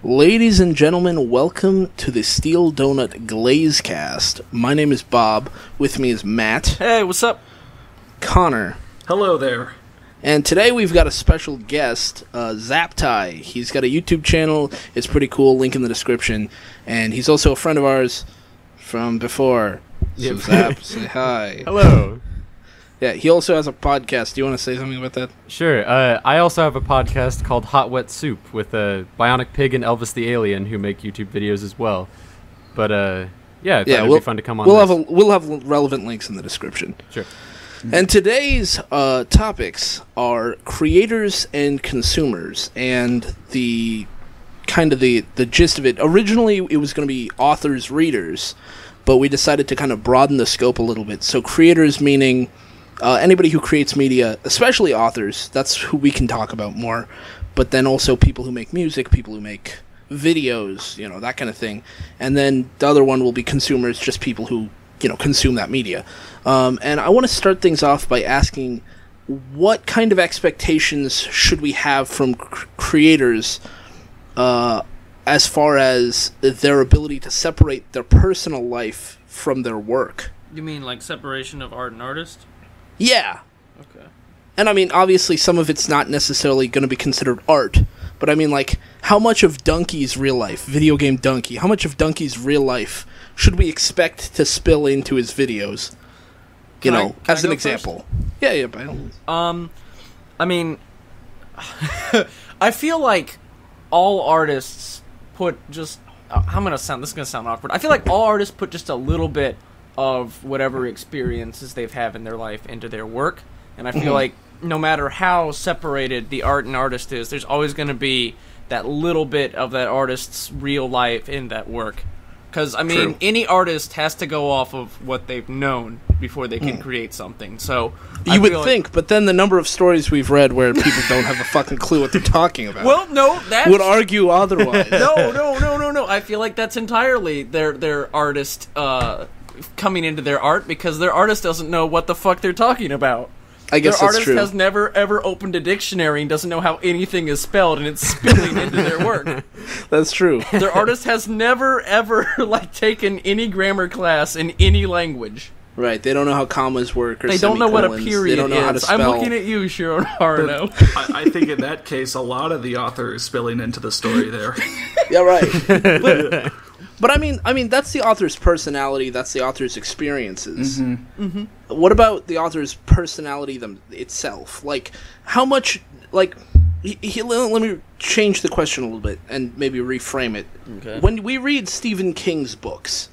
Ladies and gentlemen, welcome to the Steel Donut Glazecast. My name is Bob. With me is Matt. Hey, what's up? Connor. Hello there. And today we've got a special guest, Zaptie. He's got a YouTube channel. It's pretty cool. Link in the description. And he's also a friend of ours from before. So Zap, say hi. Hello. Yeah, he also has a podcast. Do you want to say something about that? Sure. I also have a podcast called Hot Wet Soup with Bionic Pig and Elvis the Alien, who make YouTube videos as well. But yeah, I thought it'd be fun to come on. We'll have relevant links in the description. Sure. And today's topics are creators and consumers, and the gist of it. Originally, it was going to be authors, readers, but we decided to kind of broaden the scope a little bit. So creators meaning anybody who creates media, especially authors, that's who we can talk about more, but then also people who make music, people who make videos, that kind of thing. And then the other one will be consumers, just people who, consume that media. And I want to start things off by asking, what kind of expectations should we have from creators as far as their ability to separate their personal life from their work? You mean like separation of art and artist? Yeah. Okay. And I mean, obviously, some of it's not necessarily going to be considered art, but I mean, like, how much of Donkey's real life, video game Donkey, how much of Donkey's real life should we expect to spill into his videos? As an example. First? Yeah, by all means. I mean, I feel like all artists put just, this is gonna sound awkward. I feel like all artists put just a little bit of whatever experiences they've had in their life into their work, and I feel like no matter how separated the art and artist is, there's always going to be that little bit of that artist's real life in that work. Because, I mean, any artist has to go off of what they've known before they can create something. So you would think, but then the number of stories we've read where people don't have a fucking clue what they're talking about. Well, no, that would argue otherwise. No. I feel like that's entirely their artist coming into their art, because their artist doesn't know what the fuck they're talking about. I guess their that's artist true. Has never ever opened a dictionary and doesn't know how anything is spelled, and it's spilling into their work. That's true. Their artist has never ever taken any grammar class in any language. Right, they don't know how commas work, or they don't know what a period they don't know is. How to spell. I'm looking at you, Sharon Harno. I think in that case, a lot of the author is spilling into the story there. Yeah, right. But I mean, that's the author's personality. That's the author's experiences. What about the author's personality itself? Like, how much? Like, let me change the question a little bit and maybe reframe it. Okay. When we read Stephen King's books,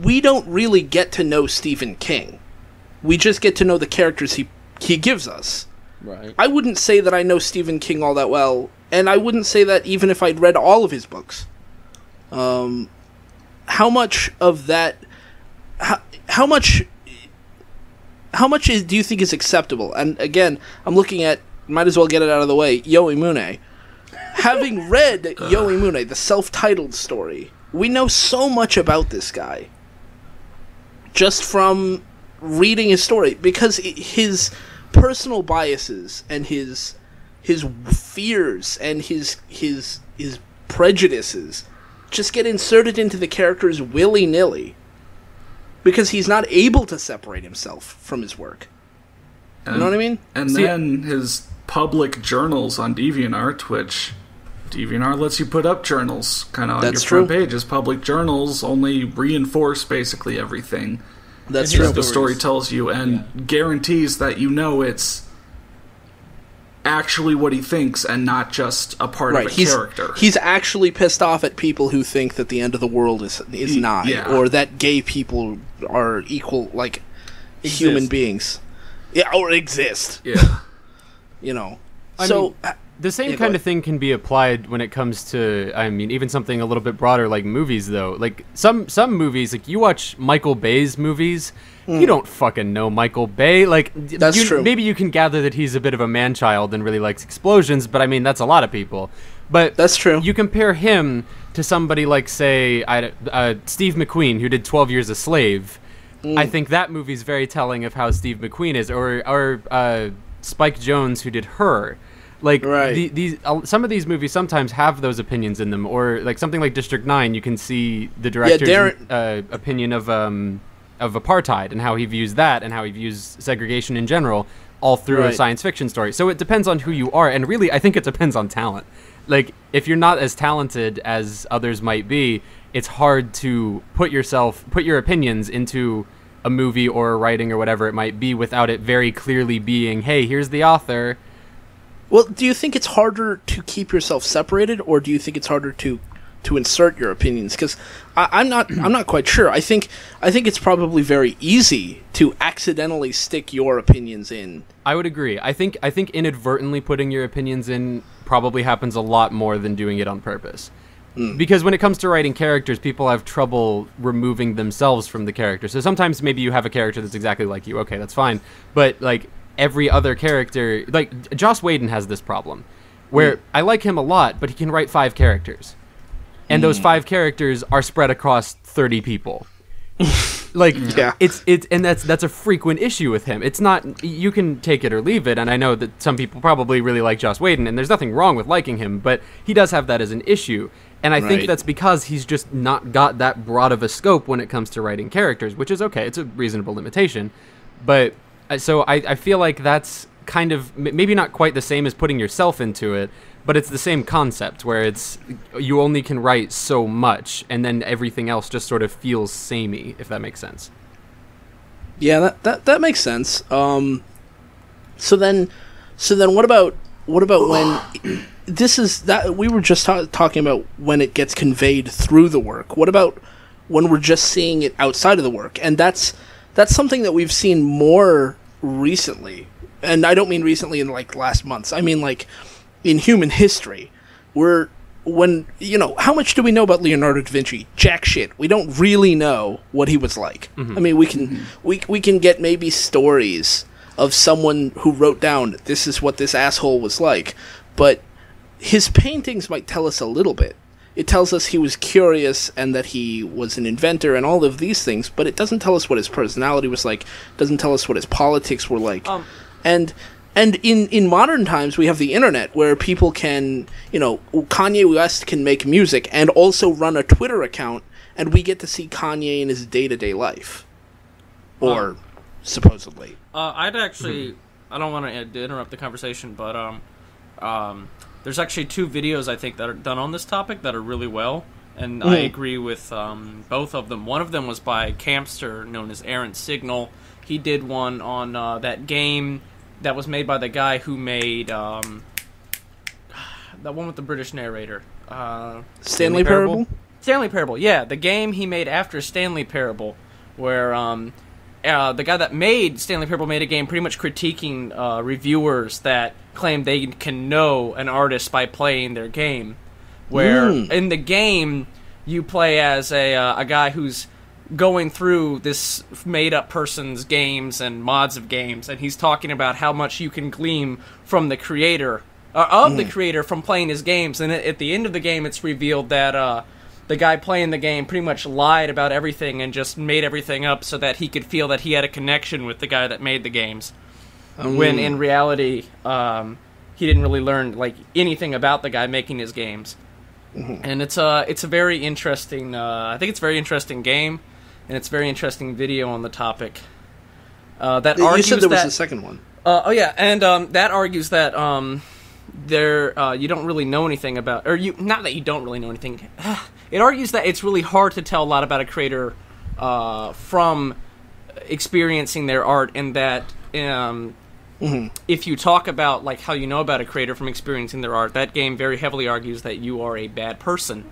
we don't really get to know Stephen King. We just get to know the characters he gives us. Right. I wouldn't say that I know Stephen King all that well, and I wouldn't say that even if I'd read all of his books. How much of that? How much do you think is acceptable? And again, I'm looking at. Might as well get it out of the way. Yoimune. Having read Yoimune, the self-titled story, we know so much about this guy. Just from reading his story, because his personal biases and his fears and his prejudices just get inserted into the characters willy-nilly, because he's not able to separate himself from his work. You know what I mean? And then his public journals on DeviantArt, which DeviantArt lets you put up journals kind of on your front page. His public journals only reinforce basically everything that the story tells you, and guarantees that it's actually what he thinks and not just a part of a character. He's actually pissed off at people who think that the end of the world is nigh, or that gay people are equal, like, human beings. Yeah, or exist. Yeah. I mean, the same kind of thing can be applied when it comes to, I mean, even something a little bit broader like movies, though. Like, some movies, like, you watch Michael Bay's movies, you don't fucking know Michael Bay. Like, that's true. Maybe you can gather that he's a bit of a man-child and really likes explosions, but I mean, that's a lot of people. But that's true. You compare him to somebody like, say, Steve McQueen, who did 12 Years a Slave. I think that movie's very telling of how Steve McQueen is, or Spike Jonze, who did Her. Like right. these some of these movies sometimes have those opinions in them, or like something like District 9, you can see the director's opinion of apartheid and how he views that and how he views segregation in general, all through a science fiction story. So it depends on who you are, and really I think it depends on talent. Like, if you're not as talented as others might be, it's hard to put your opinions into a movie or a writing or whatever it might be without it very clearly being, hey, here's the author. Well, do you think it's harder to keep yourself separated, or do you think it's harder to insert your opinions? Because I'm not quite sure. I think it's probably very easy to accidentally stick your opinions in. I would agree. I think inadvertently putting your opinions in probably happens a lot more than doing it on purpose. Because when it comes to writing characters, people have trouble removing themselves from the character. So sometimes maybe you have a character that's exactly like you. Okay, that's fine. But like every other character, like Joss Whedon has this problem where I like him a lot, but he can write 5 characters. And those 5 characters are spread across 30 people. Like, it's and that's a frequent issue with him. It's not, you can take it or leave it, and I know that some people probably really like Joss Whedon, and there's nothing wrong with liking him, but he does have that as an issue. And I think that's because he's just not got that broad of a scope when it comes to writing characters, which is okay. It's a reasonable limitation. But so I feel like that's kind of maybe not quite the same as putting yourself into it, but it's the same concept where it's you only can write so much, and then everything else just sort of feels samey, if that makes sense. Yeah, that makes sense. So then what about when this is that we were just talking about when it gets conveyed through the work? What about when we're just seeing it outside of the work? And that's something that we've seen more recently. And I don't mean recently in like last months. I mean like in human history, how much do we know about Leonardo da Vinci? Jack shit. We don't really know what he was like. I mean, we can get maybe stories of someone who wrote down, this is what this asshole was like, but his paintings might tell us a little bit. It tells us he was curious and that he was an inventor and all of these things, but it doesn't tell us what his personality was like, doesn't tell us what his politics were like. And in modern times, we have the internet where people can, Kanye West can make music and also run a Twitter account, and we get to see Kanye in his day-to-day life. Or, supposedly. I'd actually, I don't want to interrupt the conversation, but there's actually 2 videos, I think, that are done on this topic that are really well, and I agree with both of them. One of them was by Campster, known as Aaron Signal. He did one on that game that was made by the guy who made that one with the British narrator. Stanley Parable? Stanley Parable, yeah. The game he made after Stanley Parable, where the guy that made Stanley Parable made a game pretty much critiquing reviewers that claim they can know an artist by playing their game. Where in the game, you play as a guy who's going through this made-up person's games and mods of games, and he's talking about how much you can glean from the creator, the creator from playing his games, and at the end of the game, it's revealed that the guy playing the game pretty much lied about everything and just made everything up so that he could feel that he had a connection with the guy that made the games, when in reality, he didn't really learn like anything about the guy making his games. And it's a very interesting, I think it's a very interesting game, and it's a very interesting video on the topic. That you argues said there that, was a second one. That argues that you don't really know anything about, not that you don't really know anything. It argues that it's really hard to tell a lot about a creator from experiencing their art, and that if you talk about like how you know about a creator from experiencing their art, that game very heavily argues that you are a bad person.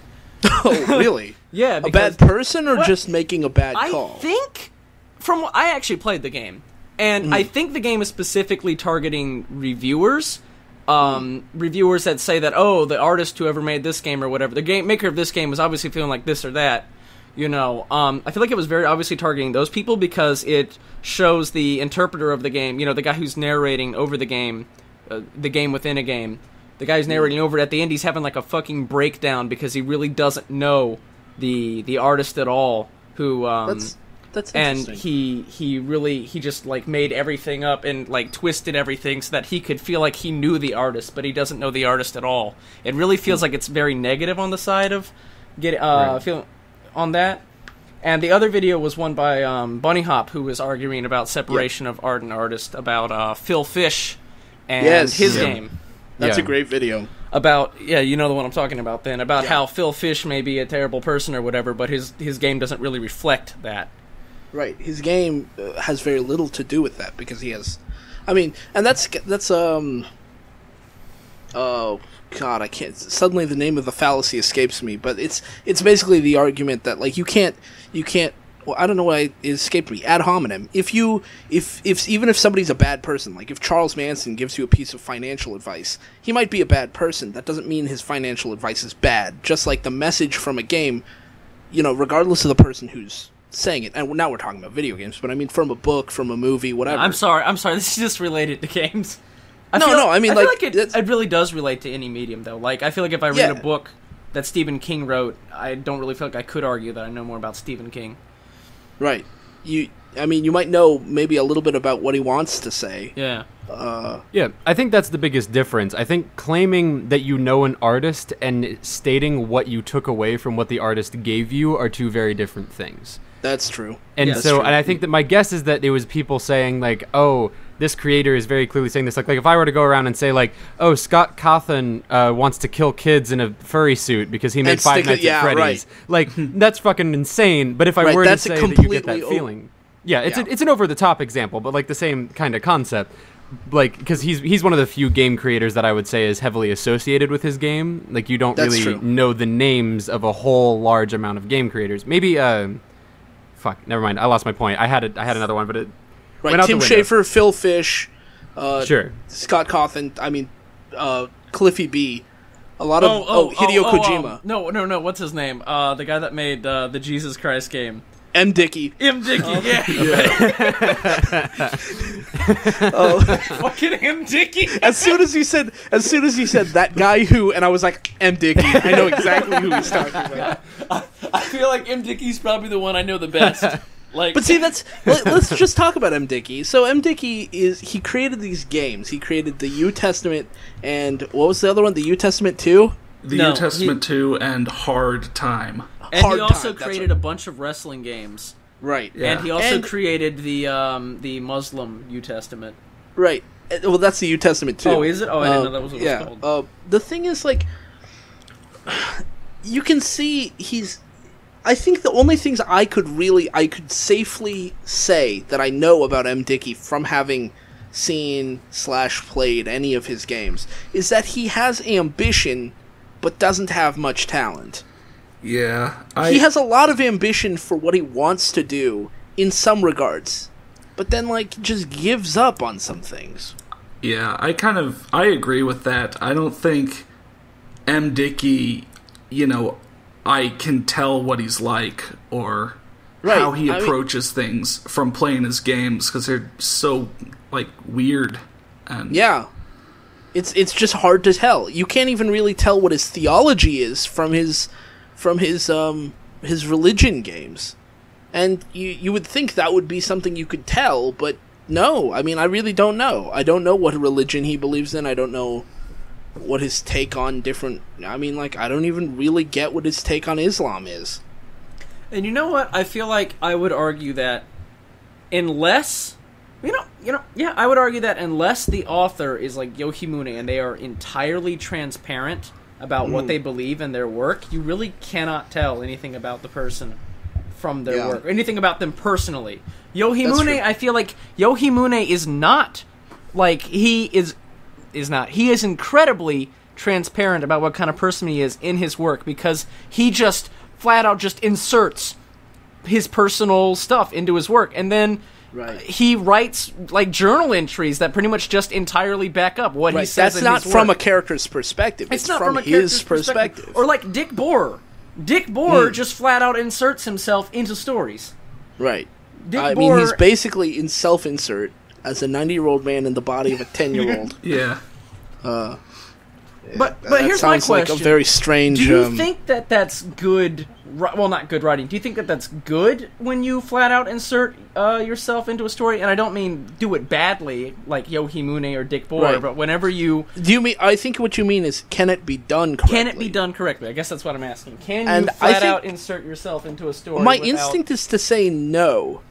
Oh, really? Yeah. A bad person, or just making a bad call? I think, I actually played the game, and I think the game is specifically targeting reviewers. Reviewers that say that, the artist who ever made this game or whatever, the game maker of this game was obviously feeling like this or that. I feel like it was very obviously targeting those people because it shows the interpreter of the game, the guy who's narrating over the game within a game. The guy who's narrating over it, at the end, he's having like a fucking breakdown because he really doesn't know the artist at all. Who That's interesting. And he just like made everything up and like twisted everything so that he could feel like he knew the artist, but he doesn't know the artist at all. It really feels like it's very negative on the side of feeling on that. And the other video was one by Bunny Hop, who was arguing about separation of art and artist, about Phil Fish and his game. That's a great video. About, you know the one I'm talking about then, about how Phil Fish may be a terrible person or whatever, but his game doesn't really reflect that. Right. His game has very little to do with that, because he has... I mean, and that's oh, God, I can't... Suddenly the name of the fallacy escapes me, but it's basically the argument that, like, you can't... Well, I don't know why it escaped me. Ad hominem. Even if somebody's a bad person, like if Charles Manson gives you a piece of financial advice, he might be a bad person. That doesn't mean his financial advice is bad. Just like the message from a game, regardless of the person who's saying it. And now we're talking about video games, but I mean from a book, from a movie, whatever. I'm sorry. This is just related to games. I feel like it really does relate to any medium, though. Like, I feel like if I read a book that Stephen King wrote, I don't really feel like I could argue that I know more about Stephen King. Right. You might know maybe a little bit about what he wants to say. Yeah. I think that's the biggest difference. I think claiming that you know an artist and stating what you took away from what the artist gave you are two very different things. That's true. And and I think that my guess is that it was people saying, like, oh, this creator is very clearly saying this. Like if I were to go around and say, like, oh, Scott Cawthon wants to kill kids in a furry suit because he made Five Nights at Freddy's. Right. Like, that's fucking insane. But if I were to say that you get that feeling... It's an over-the-top example, but, like, the same kind of concept. Like, because he's one of the few game creators that I would say is heavily associated with his game. Like, you don't really know the names of a whole large amount of game creators. Maybe, fuck, never mind. I lost my point. I had another one, but it went out Tim the window. Schafer, Phil Fish, sure. Scott Cawthon, Cliffy B. A lot of... Hideo Kojima. No, what's his name? The guy that made the Jesus Christ game. M. Dickey. Fucking M. Dickey. As soon as you said that guy who, and I was like, M. Dickey. I know exactly who he's talking about. I feel like M. Dickey's probably the one I know the best. Like, but see, let's just talk about M. Dickey. So M. Dickey he created these games. He created the U Testament and what was the other one? The U Testament 2? U Testament 2 and Hard Time. And he also created a bunch of wrestling games. Right. Yeah. And he also created the Muslim New Testament. Right. Well, that's the New Testament too. Oh, is it? Oh, I didn't know that was what it was called. The thing is, like, you can see I think the only things I could safely say that I know about M. Dickey from having seen / played any of his games is that he has ambition, but doesn't have much talent. Yeah. He has a lot of ambition for what he wants to do in some regards, but then, like, just gives up on some things. Yeah, I agree with that. I don't think M. Dickey, I can tell what he's like or how he approaches things from playing his games because they're so, like, weird. And yeah. It's just hard to tell. You can't even really tell what his theology is from his religion games. And you would think that would be something you could tell, but no. I mean, I really don't know. I don't know what religion he believes in. I don't know what his take on different... I mean, like, I don't even really get what his take on Islam is. And you know what? I feel like I would argue that unless... I would argue that unless the author is like Yoshimune and they are entirely transparent about what they believe in their work, you really cannot tell anything about the person from their work. Anything about them personally. Yoshimune, I feel like Yoshimune is not like he is not. He is incredibly transparent about what kind of person he is in his work because he just flat out just inserts his personal stuff into his work and then he writes like journal entries that pretty much just entirely back up what he says. That's not from a character's perspective. It's not from his perspective. Or like Dick Borer. Dick Borer just flat out inserts himself into stories. Right. I mean, he's basically in self-insert as a 90-year-old man in the body of a 10-year-old. Yeah. But here's my question. Like a very strange. Do you think that that's good? Well, not good writing. Do you think that that's good when you flat out insert yourself into a story? And I don't mean do it badly, like Yohimune or Dick Boer, but whenever you... Do you mean? I think what you mean is, can it be done correctly? Can it be done correctly? I guess that's what I'm asking. Can you flat out insert yourself into a story? My instinct is to say no,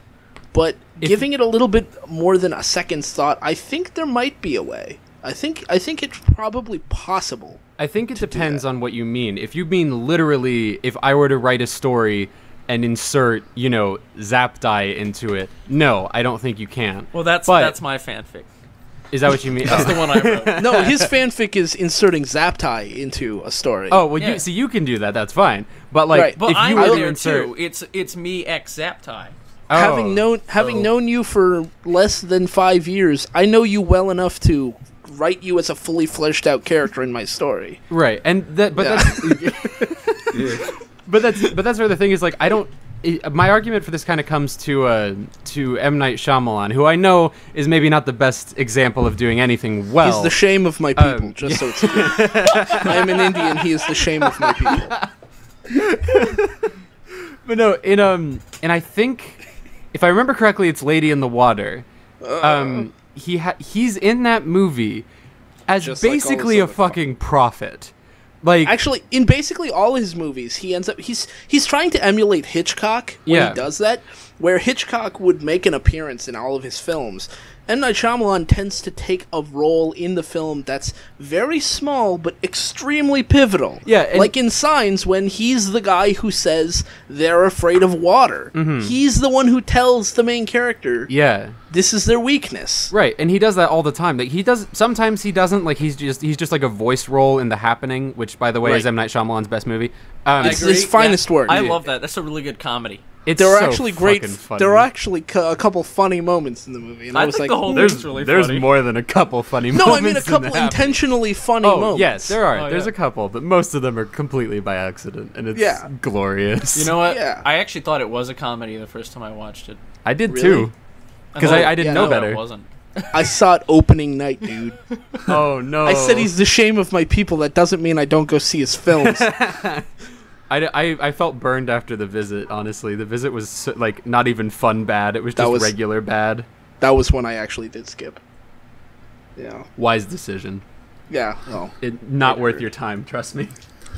but giving it a little bit more than a second's thought, I think there might be a way. I think it's probably possible. I think it depends on what you mean. If you mean literally, if I were to write a story and insert, Zaptie into it, no, I don't think you can. Well, that's my fanfic. Is that what you mean? That's the one I wrote. No, his fanfic is inserting Zaptie into a story. Oh, well, you can do that. That's fine. But but if I'm you were there to insert, too. It's me ex Zaptie. Having known you for less than 5 years, I know you well enough to write you as a fully fleshed out character in my story. Right, and that's where the thing is. Like, I don't. My argument for this kind of comes to M. Night Shyamalan, who I know is maybe not the best example of doing anything well. He's the shame of my people. So it's clear. I am an Indian. He is the shame of my people. But no, and I think, if I remember correctly, it's Lady in the Water. He's in that movie as just basically a fucking prophet. Like, actually, in basically all his movies, he ends up he's trying to emulate Hitchcock when he does that, where Hitchcock would make an appearance in all of his films. M. Night Shyamalan tends to take a role in the film that's very small but extremely pivotal. Yeah, like in Signs, when he's the guy who says they're afraid of water. Mm-hmm. He's the one who tells the main character, this is their weakness. Right, and he does that all the time. Like, sometimes he doesn't. Like, he's just like a voice role in The Happening, which, by the way, is M. Night Shyamalan's best movie. It's his finest work. I love that. That's a really good comedy. There are actually great. There are actually a couple funny moments in the movie, and I was think like, the whole thing's really funny. There's more than a couple funny moments. No, I mean a couple intentionally funny moments. Yes, there are. There's a couple, but most of them are completely by accident, and it's glorious. You know what? Yeah. I actually thought it was a comedy the first time I watched it. I did too, because I didn't know better. It wasn't. I saw it opening night, dude. Oh no! I said he's the shame of my people. That doesn't mean I don't go see his films. I felt burned after The Visit, honestly. The Visit was, like, not even fun bad. It was just regular bad. That was one I actually did skip. Yeah. Wise decision. Yeah, well. Not worth your time, trust me.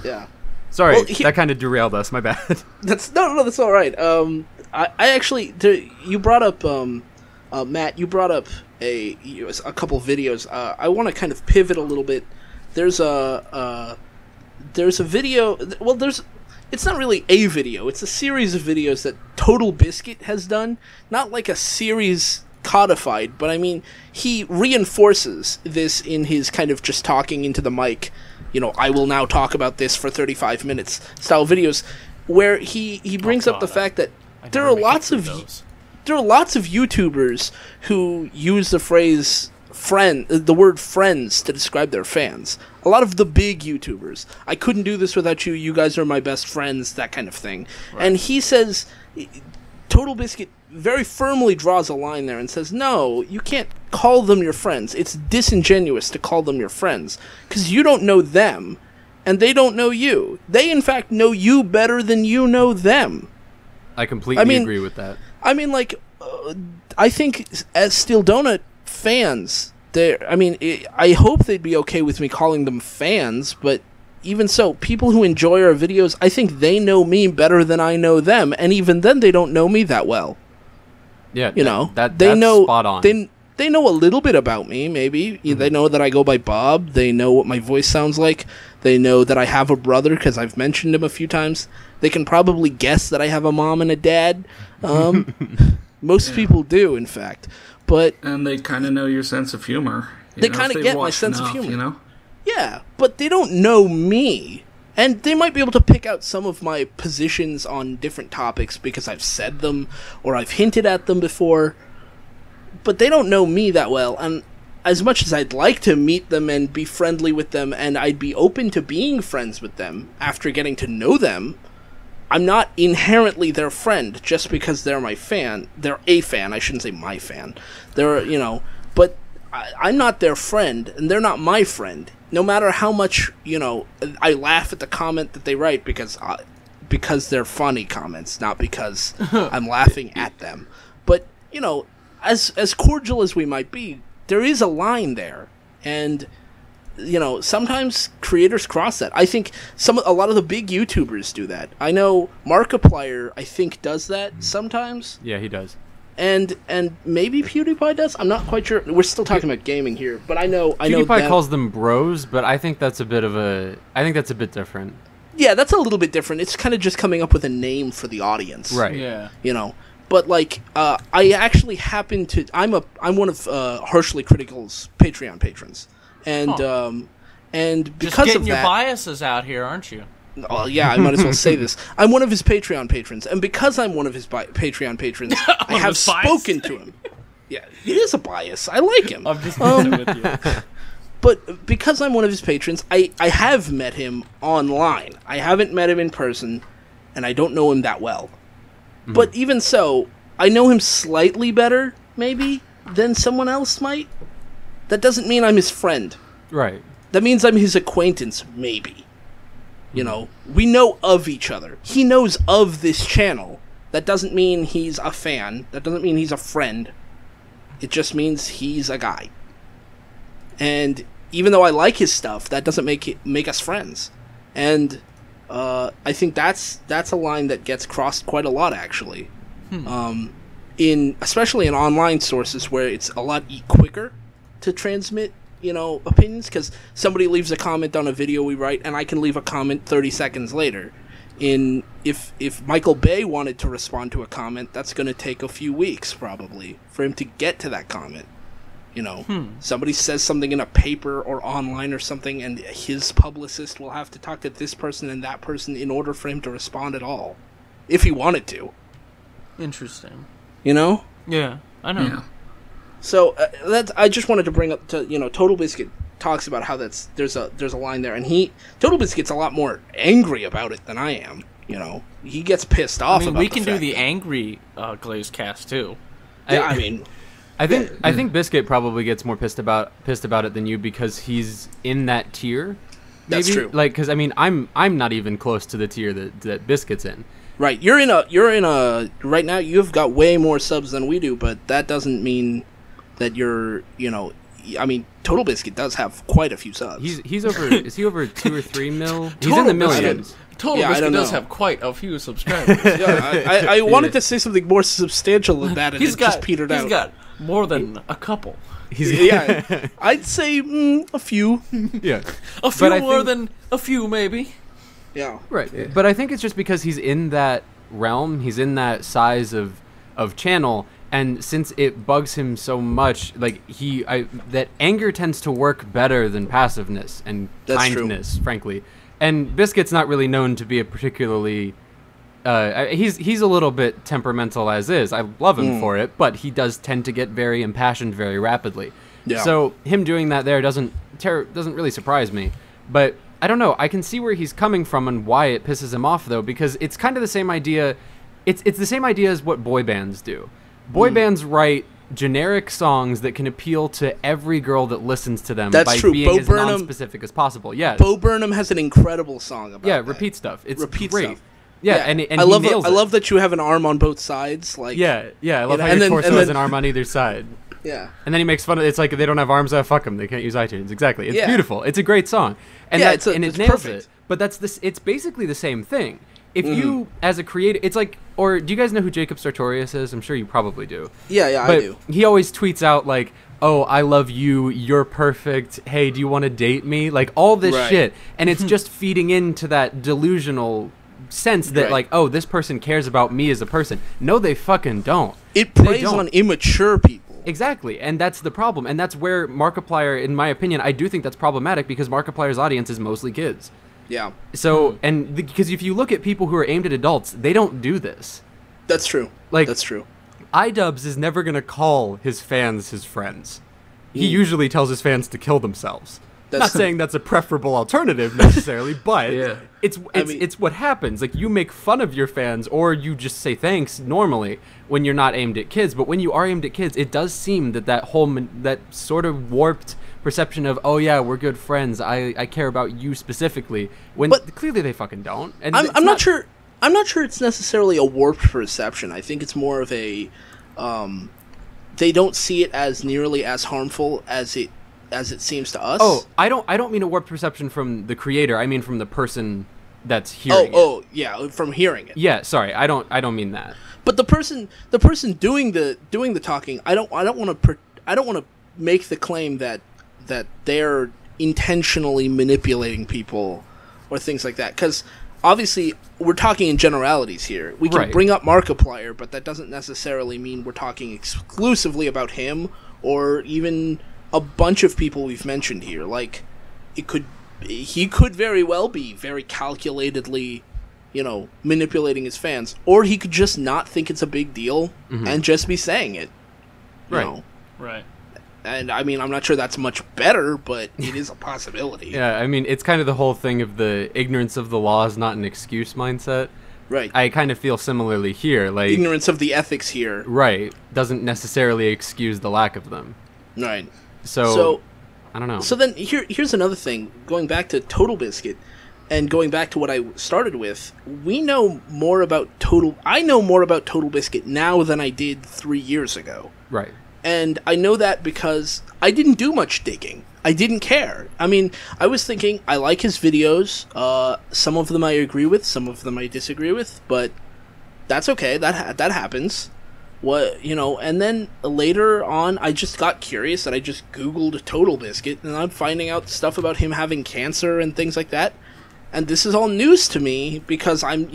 Yeah. Sorry, that kind of derailed us, my bad. That's all right. I actually, you brought up, Matt, you brought up a couple videos. I want to kind of pivot a little bit. There's a video, it's not really a video, it's a series of videos that Total Biscuit has done. Not like a series codified, but I mean, he reinforces this in his kind of just talking into the mic, I will now talk about this for 35 minutes style videos, where he brings up the fact that there are lots of YouTubers who use the phrase the word friends to describe their fans. A lot of the big YouTubers. I couldn't do this without you. You guys are my best friends, that kind of thing. Right. And he says, Total Biscuit very firmly draws a line there and says, no, you can't call them your friends. It's disingenuous to call them your friends, because you don't know them, and they don't know you. They, in fact, know you better than you know them. I completely agree with that. I mean, I think as Steel Donut fans, I hope they'd be okay with me calling them fans, but even so, people who enjoy our videos, I think they know me better than I know them, and even then they don't know me that well. Yeah, that's spot on. They know a little bit about me, maybe. Mm-hmm. They know that I go by Bob. They know what my voice sounds like. They know that I have a brother, because I've mentioned him a few times. They can probably guess that I have a mom and a dad. Most people do, in fact. And they kind of know your sense of humor. They kind of get my sense of humor. Yeah, but they don't know me. And they might be able to pick out some of my positions on different topics because I've said them or I've hinted at them before. But they don't know me that well. And as much as I'd like to meet them and be friendly with them, and I'd be open to being friends with them after getting to know them, I'm not inherently their friend just because they're my fan. They're a fan. I shouldn't say my fan. They're, but I'm not their friend, and they're not my friend. No matter how much, I laugh at the comment that they write because they're funny comments, not because I'm laughing at them. But, as cordial as we might be, there is a line there. And, sometimes creators cross that. I think a lot of the big YouTubers do that. I know Markiplier, I think, does that sometimes. Yeah, he does. And maybe PewDiePie does. I'm not quite sure. We're still talking about gaming here, but I know PewDiePie calls them bros, but I think that's a bit different. Yeah, that's a little bit different. It's kind of just coming up with a name for the audience, right? Yeah, But I actually happen to. I'm one of Harshly Critical's Patreon patrons, and and because just getting of your that, biases out here, aren't you? well, yeah, I might as well say this. I'm one of his Patreon patrons, and because I'm one of his Patreon patrons, I have spoken to him. Yeah, he is a bias. I like him. I'm just messing with you. But because I'm one of his patrons, I have met him online. I haven't met him in person, and I don't know him that well. Mm-hmm. But even so, I know him slightly better, maybe, than someone else might. That doesn't mean I'm his friend. Right. That means I'm his acquaintance, maybe. We know of each other. He knows of this channel. That doesn't mean he's a fan. That doesn't mean he's a friend. It just means he's a guy. And even though I like his stuff, that doesn't make us friends. And I think that's a line that gets crossed quite a lot, actually. Especially in online sources where it's a lot quicker to transmit opinions, because somebody leaves a comment on a video we write, and I can leave a comment 30 seconds later. If Michael Bay wanted to respond to a comment, that's going to take a few weeks, probably, for him to get to that comment. Somebody says something in a paper or online or something, and his publicist will have to talk to this person and that person in order for him to respond at all, if he wanted to. Interesting. Yeah, I know. Yeah. So I just wanted to bring up to Total Biscuit talks about how there's a line there, and Total Biscuit's a lot more angry about it than I am. He gets pissed off. We can do the angry Glazecast too. I think Biscuit probably gets more pissed about it than you because he's in that tier. Maybe? That's true. Because I'm not even close to the tier that Biscuit's in. Right, you're in a right now. You've got way more subs than we do, but that doesn't mean that you're Total Biscuit does have quite a few subs. He's over. Is he over 2 or 3 mil? He's in the millions. Total Biscuit does have quite a few subscribers. I wanted to say something more substantial than that, and just petered out. He's got more than a couple. I'd say a few. Yeah, a few more than a few, maybe. Yeah, right. Yeah. But I think it's just because he's in that realm. He's in that size of channel. And since it bugs him so much, that anger tends to work better than passiveness and kindness, frankly. And Biscuit's not really known to be a particularly... he's a little bit temperamental as is. I love him for it, but he does tend to get very impassioned very rapidly. Yeah. So him doing that there doesn't really surprise me. But I don't know. I can see where he's coming from and why it pisses him off, though, because it's kind of the same idea. It's the same idea as what boy bands do. Boy bands write generic songs that can appeal to every girl that listens to them by being as non-specific as possible. Yeah, Bo Burnham has an incredible song about that. Repeat stuff. It's repeat great. Stuff. Yeah, and I love that you have an arm on both sides. I love how your torso has an arm on either side. Yeah. And then he makes fun of it's like they don't have arms, fuck them. They can't use iTunes. Exactly. It's beautiful. It's a great song. And it nails perfect. It. But it's basically the same thing. If you, as a creator, it's like, or do you guys know who Jacob Sartorius is? I'm sure you probably do. Yeah, I do. He always tweets out like, oh, I love you, you're perfect, hey, do you want to date me? Like, all this shit. And it's just feeding into that delusional sense that, like, oh, this person cares about me as a person. No, they fucking don't. It preys on immature people. Exactly, and that's the problem. And that's where Markiplier, in my opinion, I do think that's problematic because Markiplier's audience is mostly kids. Yeah. So, because if you look at people who are aimed at adults, they don't do this. That's true. That's true. iDubbbz is never going to call his fans his friends. He usually tells his fans to kill themselves. Not saying that's a preferable alternative necessarily, but Yeah. it's what happens. Like, you make fun of your fans, or you just say thanks normally when you're not aimed at kids. But when you are aimed at kids, it does seem that that sort of warped perception of, oh yeah, we're good friends, I care about you specifically, when clearly they fucking don't. And I'm not sure it's necessarily a warped perception. I think it's more of a they don't see it as nearly as harmful as it seems to us. Oh, I don't mean a warped perception from the creator. I mean from the person that's hearing it. Oh, yeah, from hearing it. Yeah, sorry. I don't mean that. But the person doing the talking, I don't want to make the claim that they're intentionally manipulating people or things like that, cuz obviously we're talking in generalities here. We can bring up Markiplier, but that doesn't necessarily mean we're talking exclusively about him or even a bunch of people we've mentioned here. Like, he could very well be very calculatedly, manipulating his fans, or he could just not think it's a big deal and just be saying it. You know? Right. And I mean, I'm not sure that's much better, but it is a possibility. Yeah, I mean, it's kind of the whole thing of the ignorance of the law is not an excuse mindset. Right. I kind of feel similarly here. Like, ignorance of the ethics here. Right. Doesn't necessarily excuse the lack of them. Right. So I don't know. So then here's another thing. Going back to Total Biscuit and going back to what I started with, I know more about Total Biscuit now than I did 3 years ago. Right. And I know that because I didn't do much digging. I didn't care. I mean, I was thinking, I like his videos. Some of them I agree with, some of them I disagree with, but that's okay. That happens. And then later on, I just got curious and I just Googled Total Biscuit, and I'm finding out stuff about him having cancer and things like that. And this is all news to me because I'm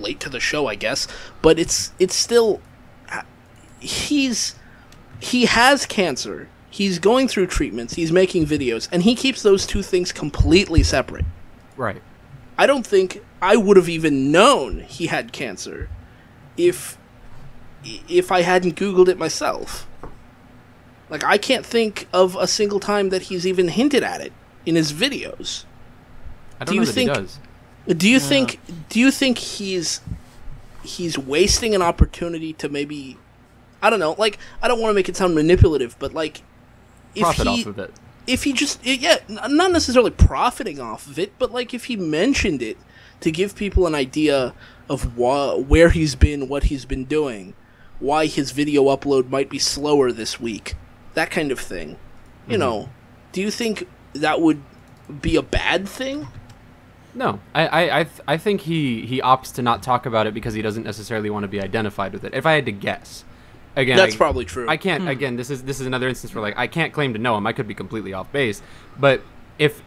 late to the show, I guess. But it's still, he has cancer. He's going through treatments. He's making videos, and he keeps those two things completely separate. Right. I don't think I would have even known he had cancer if I hadn't Googled it myself. Like, I can't think of a single time that he's even hinted at it in his videos. I don't know that he does. Do you think he's wasting an opportunity to maybe, I don't know, like, I don't want to make it sound manipulative, but like, profit off of it. If he just, not necessarily profiting off of it, but like if he mentioned it to give people an idea of where he's been, what he's been doing, why his video upload might be slower this week, that kind of thing. Do you think that would be a bad thing? No, I think he opts to not talk about it because he doesn't necessarily want to be identified with it. If I had to guess, again, that's probably true. I can't. Again, this is another instance where, like, I can't claim to know him. I could be completely off base. But if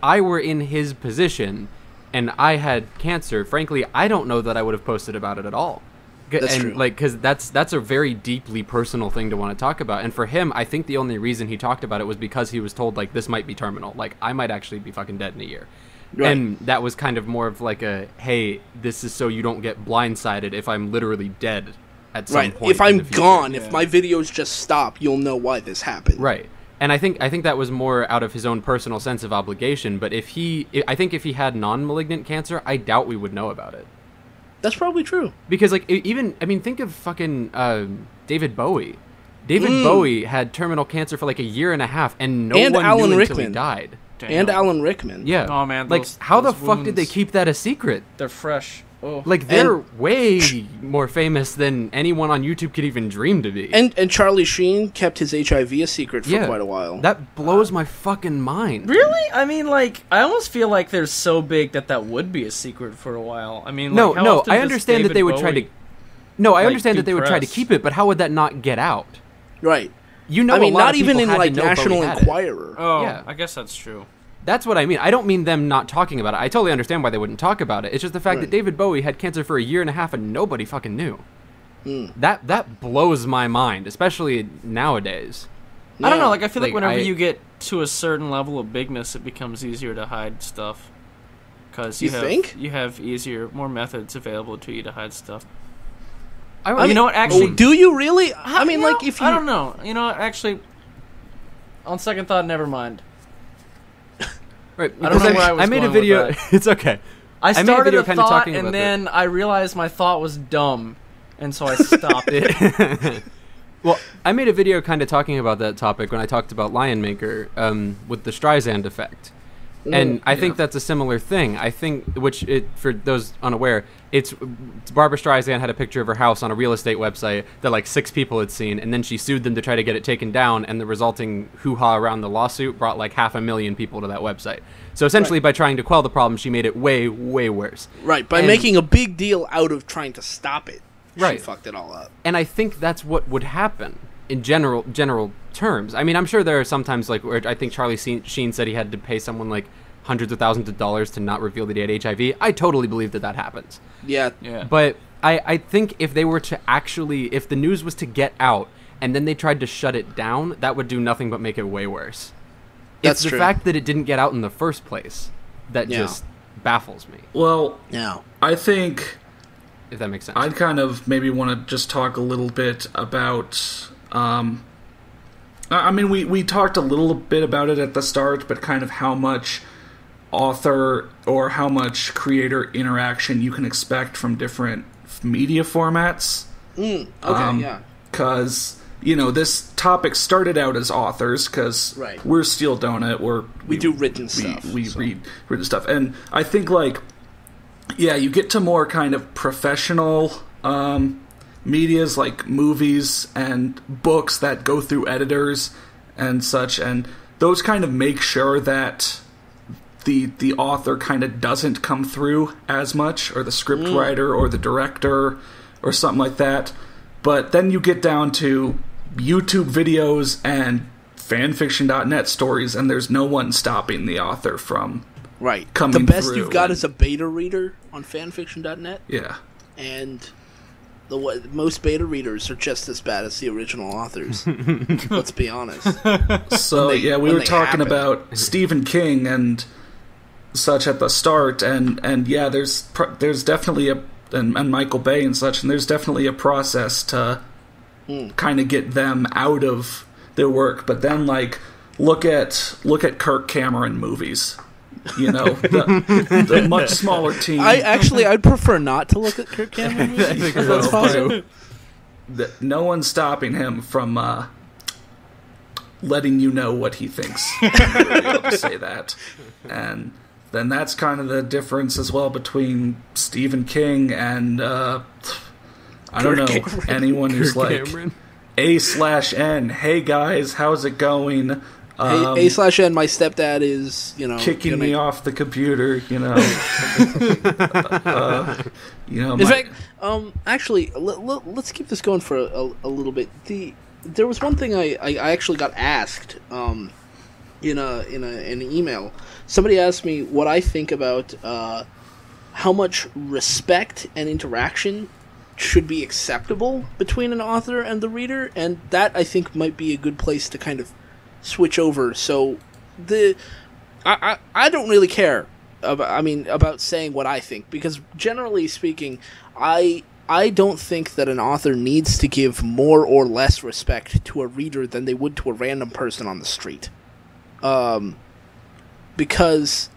I were in his position and I had cancer, frankly, I don't know that I would have posted about it at all. That's true. Like, because that's a very deeply personal thing to want to talk about. And for him, I think the only reason he talked about it was because he was told, like, this might be terminal. Like, I might actually be fucking dead in a year. Right. And that was kind of more of like a, hey, this is so you don't get blindsided if I'm literally dead at some point. If I'm gone, if my videos just stop, you'll know why this happened. Right. And I think that was more out of his own personal sense of obligation. But I think if he had non-malignant cancer, I doubt we would know about it. That's probably true. Because, like, think of fucking David Bowie. David Bowie had terminal cancer for like a year and a half, and no one Alan knew Rickman. until he died. Damn. And Alan Rickman. Yeah. Oh man, like, how the fuck did they keep that a secret? They're fresh. Oh. Like, they're way more famous than anyone on YouTube could even dream to be. And Charlie Sheen kept his HIV a secret for quite a while. That blows my fucking mind. Really? I mean, like, I almost feel like they're so big that would be a secret for a while. I mean, like, no, I understand that they would try to. No, I understand that they would try to keep it, but how would that not get out? Right. You know, I mean, a lot not of even in had like to know National Bowie had it. Enquirer. Oh, Yeah. I guess that's true. That's what I mean. I don't mean them not talking about it. I totally understand why they wouldn't talk about it. It's just the fact that David Bowie had cancer for a year and a half and nobody fucking knew. That blows my mind, especially nowadays. I don't know. Like, I feel like Like, whenever you get to a certain level of bigness, it becomes easier to hide stuff. Because You think? you have more methods available to you to hide stuff. I mean, you know what? Actually, do you really? I mean, like, if you... I don't know. You know what? Actually, on second thought, never mind. Right. I don't know where I made a going video. with that. It's okay. I started a kind of thought, talking and about then I realized my thought was dumb, and so I stopped it. Well, I made a video kind of talking about that topic when I talked about Lion Maker with the Streisand effect. And I think that's a similar thing. I think, for those unaware, it's Barbara Streisand had a picture of her house on a real estate website that like 6 people had seen, and then she sued them to try to get it taken down, and the resulting hoo-ha around the lawsuit brought like 500,000 people to that website. So essentially, by trying to quell the problem, she made it way, way worse. Right, by making a big deal out of trying to stop it. Right. She fucked it all up. And I think that's what would happen in general terms. I mean, I'm sure there are sometimes like where I think Charlie Sheen said he had to pay someone like hundreds of thousands of dollars to not reveal that he had HIV. I totally believe that happens. Yeah. But I think if they were to if the news was to get out and then they tried to shut it down, that would do nothing but make it way worse. That's it's the fact that it didn't get out in the first place that just baffles me. Well, I think, if that makes sense, I'd kind of maybe want to just talk a little bit about. I mean, we talked a little bit about it at the start, but kind of how much author or how much creator interaction you can expect from different media formats. Because this topic started out as authors, because we're Steel Donut. We do written stuff. We read written stuff, and I think you get to more kind of professional medias like movies and books that go through editors and such, and those kind of make sure that the author kind of doesn't come through as much, or the script writer or the director or something like that. But then you get down to YouTube videos and fanfiction.net stories, and there's no one stopping the author from coming through. The best you've got is a beta reader on fanfiction.net. Yeah. And most beta readers are just as bad as the original authors. Let's be honest. So we were talking about Stephen King and such at the start, and there's definitely and Michael Bay and such, and there's definitely a process to kind of get them out of their work. But then look at Kirk Cameron movies. The much smaller team. I'd prefer not to look at Kirk Cameron movies. I think that's possible. No one's stopping him from letting you know what he thinks. I'll just say that. And then that's kind of the difference as well between Stephen King and I don't know, anyone who's like A/N. Hey guys, how's it going? A/N, my stepdad is, kicking me off the computer, In fact, actually, let's keep this going for a little bit. There was one thing I actually got asked in an email. Somebody asked me what I think about how much respect and interaction should be acceptable between an author and the reader, and that I think might be a good place to kind of switch over. So I don't really care about saying what I think, because generally speaking, I don't think that an author needs to give more or less respect to a reader than they would to a random person on the street. Because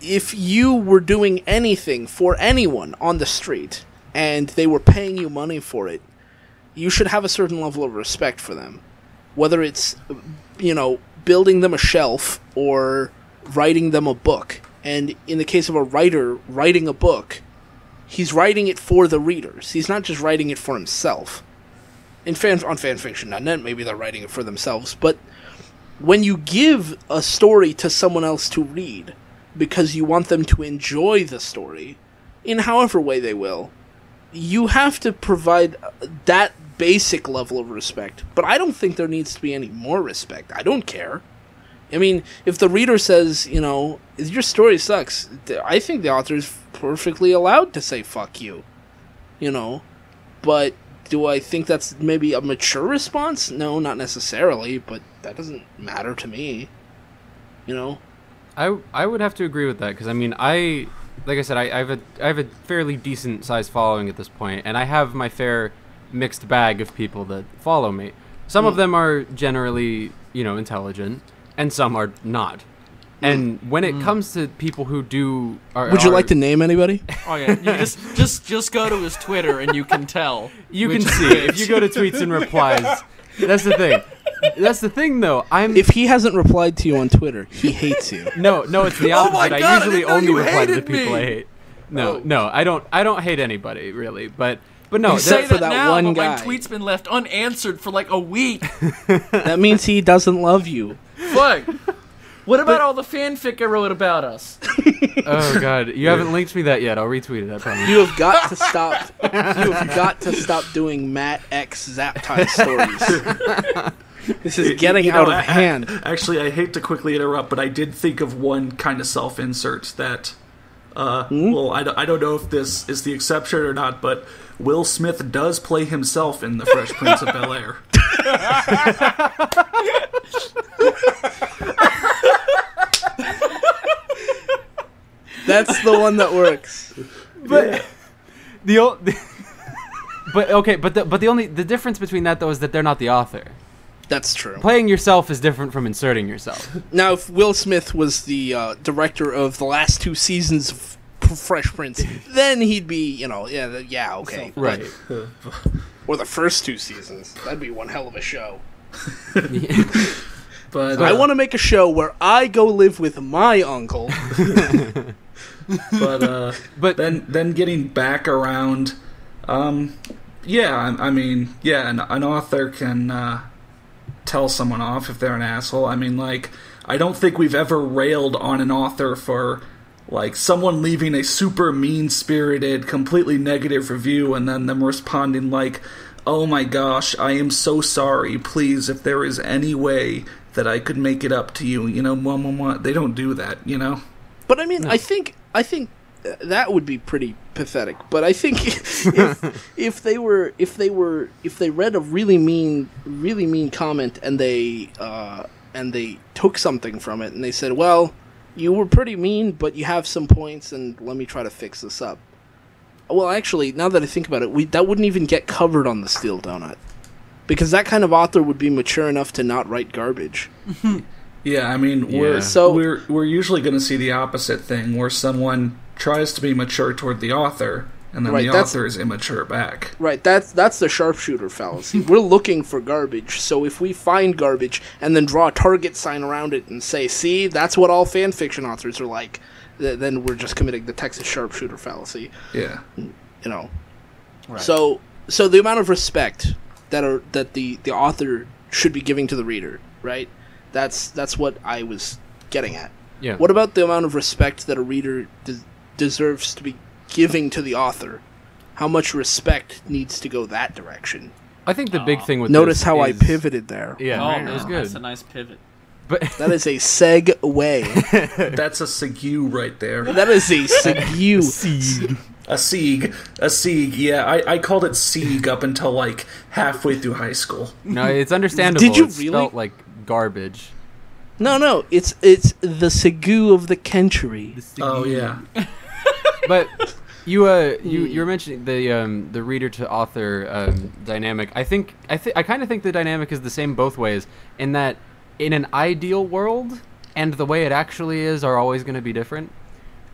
if you were doing anything for anyone on the street and they were paying you money for it, you should have a certain level of respect for them. Whether it's, building them a shelf or writing them a book. And in the case of a writer writing a book, he's writing it for the readers. He's not just writing it for himself. On fanfiction.net, maybe they're writing it for themselves, but when you give a story to someone else to read because you want them to enjoy the story, in however way they will, you have to provide that basic level of respect. But I don't think there needs to be any more respect. I don't care. I mean, if the reader says, your story sucks, I think the author is perfectly allowed to say fuck you. But do I think that's maybe a mature response? No, not necessarily, but that doesn't matter to me. I would have to agree with that, because like I said, I have a fairly decent sized following at this point, and I have my fair mixed bag of people that follow me. Some of them are generally, intelligent, and some are not. And when it comes to people who do, would you like to name anybody? Oh yeah, you just go to his Twitter and you can tell. You can see if you go to tweets and replies. That's the thing. That's the thing, though. If he hasn't replied to you on Twitter, he hates you. No, it's the opposite. my God, I usually I didn't know only you reply to the hated people me. I hate. No, I don't hate anybody really, but no. You say for that that now, one but guy. my tweet's been left unanswered for like a week. That means he doesn't love you. Fuck. What about all the fanfic I wrote about us? Oh God, you haven't linked me that yet. I'll retweet it. I promise. You have got to stop. You have got to stop doing Matt X Zaptie stories. This is getting out of hand. Actually, I hate to quickly interrupt, but I did think of one kind of self-insert that. Well, I don't know if this is the exception or not, but Will Smith does play himself in The Fresh Prince of Bel-Air. That's the one that works. But the difference between that though is that they're not the author. That's true. Playing yourself is different from inserting yourself. Now, if Will Smith was the director of the last 2 seasons of Fresh Prince, then he'd be, okay. Right. Or the first 2 seasons. That'd be one hell of a show. But I want to make a show where I go live with my uncle. but then getting back around, an author can tell someone off if they're an asshole. I mean, like, I don't think we've ever railed on an author for like someone leaving a super mean-spirited, completely negative review and then them responding like, "Oh my gosh, I am so sorry. Please, if there is any way that I could make it up to you, They don't do that, But I mean, no. I think that would be pretty pathetic. But I think if they read a really mean comment and they took something from it and they said, "Well, you were pretty mean, but you have some points, and let me try to fix this up." Well, actually, now that I think about it, that wouldn't even get covered on the Steel Donut. Because that kind of author would be mature enough to not write garbage. Yeah, I mean, we're usually going to see the opposite thing, where someone tries to be mature toward the author, and then the author is immature back. Right, that's the sharpshooter fallacy. We're looking for garbage, so if we find garbage and then draw a target sign around it and say, "See, that's what all fan fiction authors are like," then we're just committing the Texas sharpshooter fallacy. Yeah. Right. So the amount of respect that the author should be giving to the reader, right? That's what I was getting at. Yeah. What about the amount of respect that a reader deserves to be giving to the author? How much respect needs to go that direction? I think the big thing with notice this how is, I pivoted there. Yeah, it was good. That's a nice pivot. But that is a segue. That's a segue right there. That is a segue. A sieg. Yeah, I called it sieg up until like halfway through high school. No, it's understandable. Did you it's really? Spelled like garbage. No, it's the segue of the century. Oh yeah. But you were mentioning the reader to author dynamic. I kind of think the dynamic is the same both ways, in that in an ideal world and the way it actually is are always going to be different.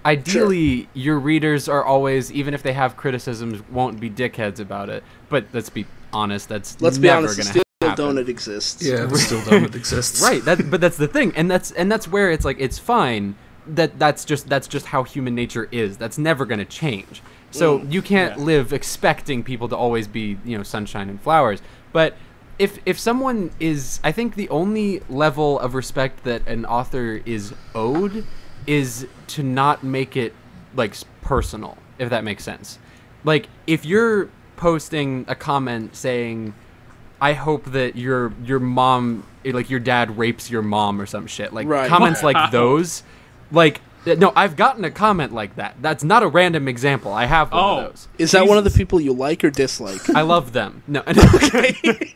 Ideally, your readers are always, even if they have criticisms, won't be dickheads about it. But let's be honest, that's never going to happen. Steel Donut exists. Yeah, the Steel Donut exists. Right, but that's the thing, and that's where it's like it's fine. That's just how human nature is. That's never going to change. So you can't live expecting people to always be, sunshine and flowers. But if someone is, I think the only level of respect that an author is owed is to not make it like personal, if that makes sense. Like if you're posting a comment saying, "I hope that your mom, like your dad rapes your mom," or some shit, like comments like those, like no, I've gotten a comment like that. That's not a random example. I have one of those. Is that one of the people you like or dislike? I love them. No, okay.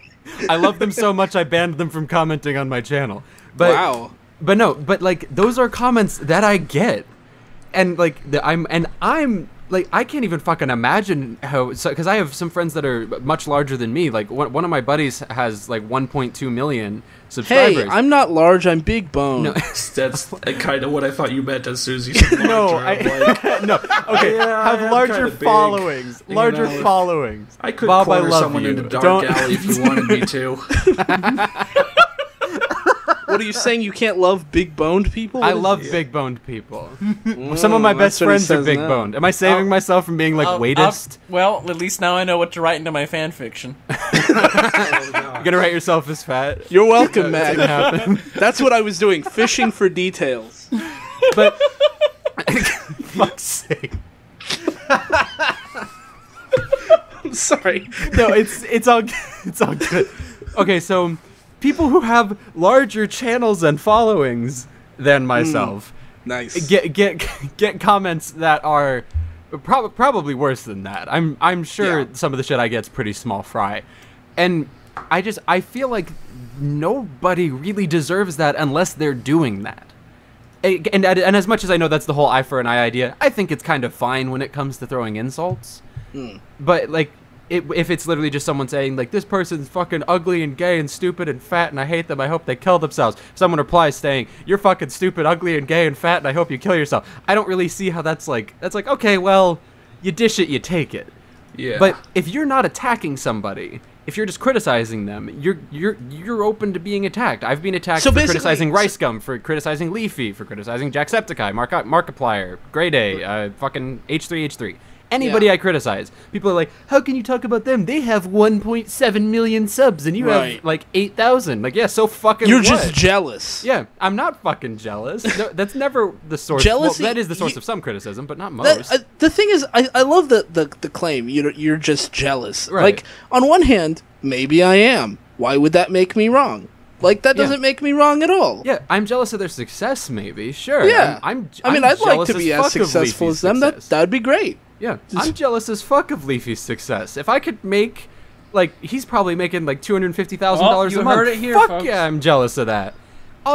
I love them so much I banned them from commenting on my channel. But, wow. But no, but like those are comments that I get, and like I'm like, I can't even fucking imagine how, because I have some friends that are much larger than me. Like, one of my buddies has, like, 1.2 million subscribers. Hey, I'm not large, I'm big bone. No. That's kind of what I thought you meant as soon as you said larger. No, I'm no, okay, Yeah, have larger followings. Larger followings. I could Bob, corner I love someone you. in a dark Don't- alley if you wanted me to. What are you saying? You can't love big-boned people? I What is- love big-boned people. Some of my best that's what he friends are says big-boned. now. Am I saving myself from being, like, weightist? Well, at least now I know what to write into my fan fiction. You're gonna write yourself as fat? You're welcome, Matt. Happen. That's what I was doing, fishing for details. But, fuck's sake. I'm sorry. No, it's all good. Okay, so people who have larger channels and followings than myself Nice. get comments that are probably worse than that. I'm sure Yeah. some of the shit I get's pretty small fry, and I feel like nobody really deserves that unless they're doing that. And as much as I know that's the whole eye for an eye idea, I think it's kind of fine when it comes to throwing insults. But, like, if it's literally just someone saying, like, this person's fucking ugly and gay and stupid and fat and I hate them, I hope they kill themselves. Someone replies saying, you're fucking stupid, ugly and gay and fat and I hope you kill yourself. I don't really see how that's like, okay, well, you dish it, you take it. Yeah. But if you're not attacking somebody, if you're just criticizing them, you're open to being attacked. I've been attacked So for basically- criticizing Ricegum, for criticizing Leafy, for criticizing Jacksepticeye, Markiplier, Grey Day, fucking H3H3. Anybody Yeah. I criticize, people are like, how can you talk about them? They have 1.7 million subs and you Right. have like 8,000. Like, yeah, so fucking You're what? just jealous. Yeah, I'm not fucking jealous. No, that's never the source. Jealousy- Well, that is the source you- of some criticism, but not most. The thing is, I love the claim. You're just jealous. Right. Like, on one hand, maybe I am. Why would that make me wrong? Like, that Yeah. doesn't make me wrong at all. Yeah, I'm jealous of their success, maybe. Sure. Yeah. I mean, I'm I'd like jealous to be fuck as of successful Leafy's as them. success. That'd be great. Yeah, I'm jealous as fuck of Leafy's success. If I could make, like, he's probably making like $250,000 Well, a month. you heard it here, Fuck folks. yeah, I'm jealous of that.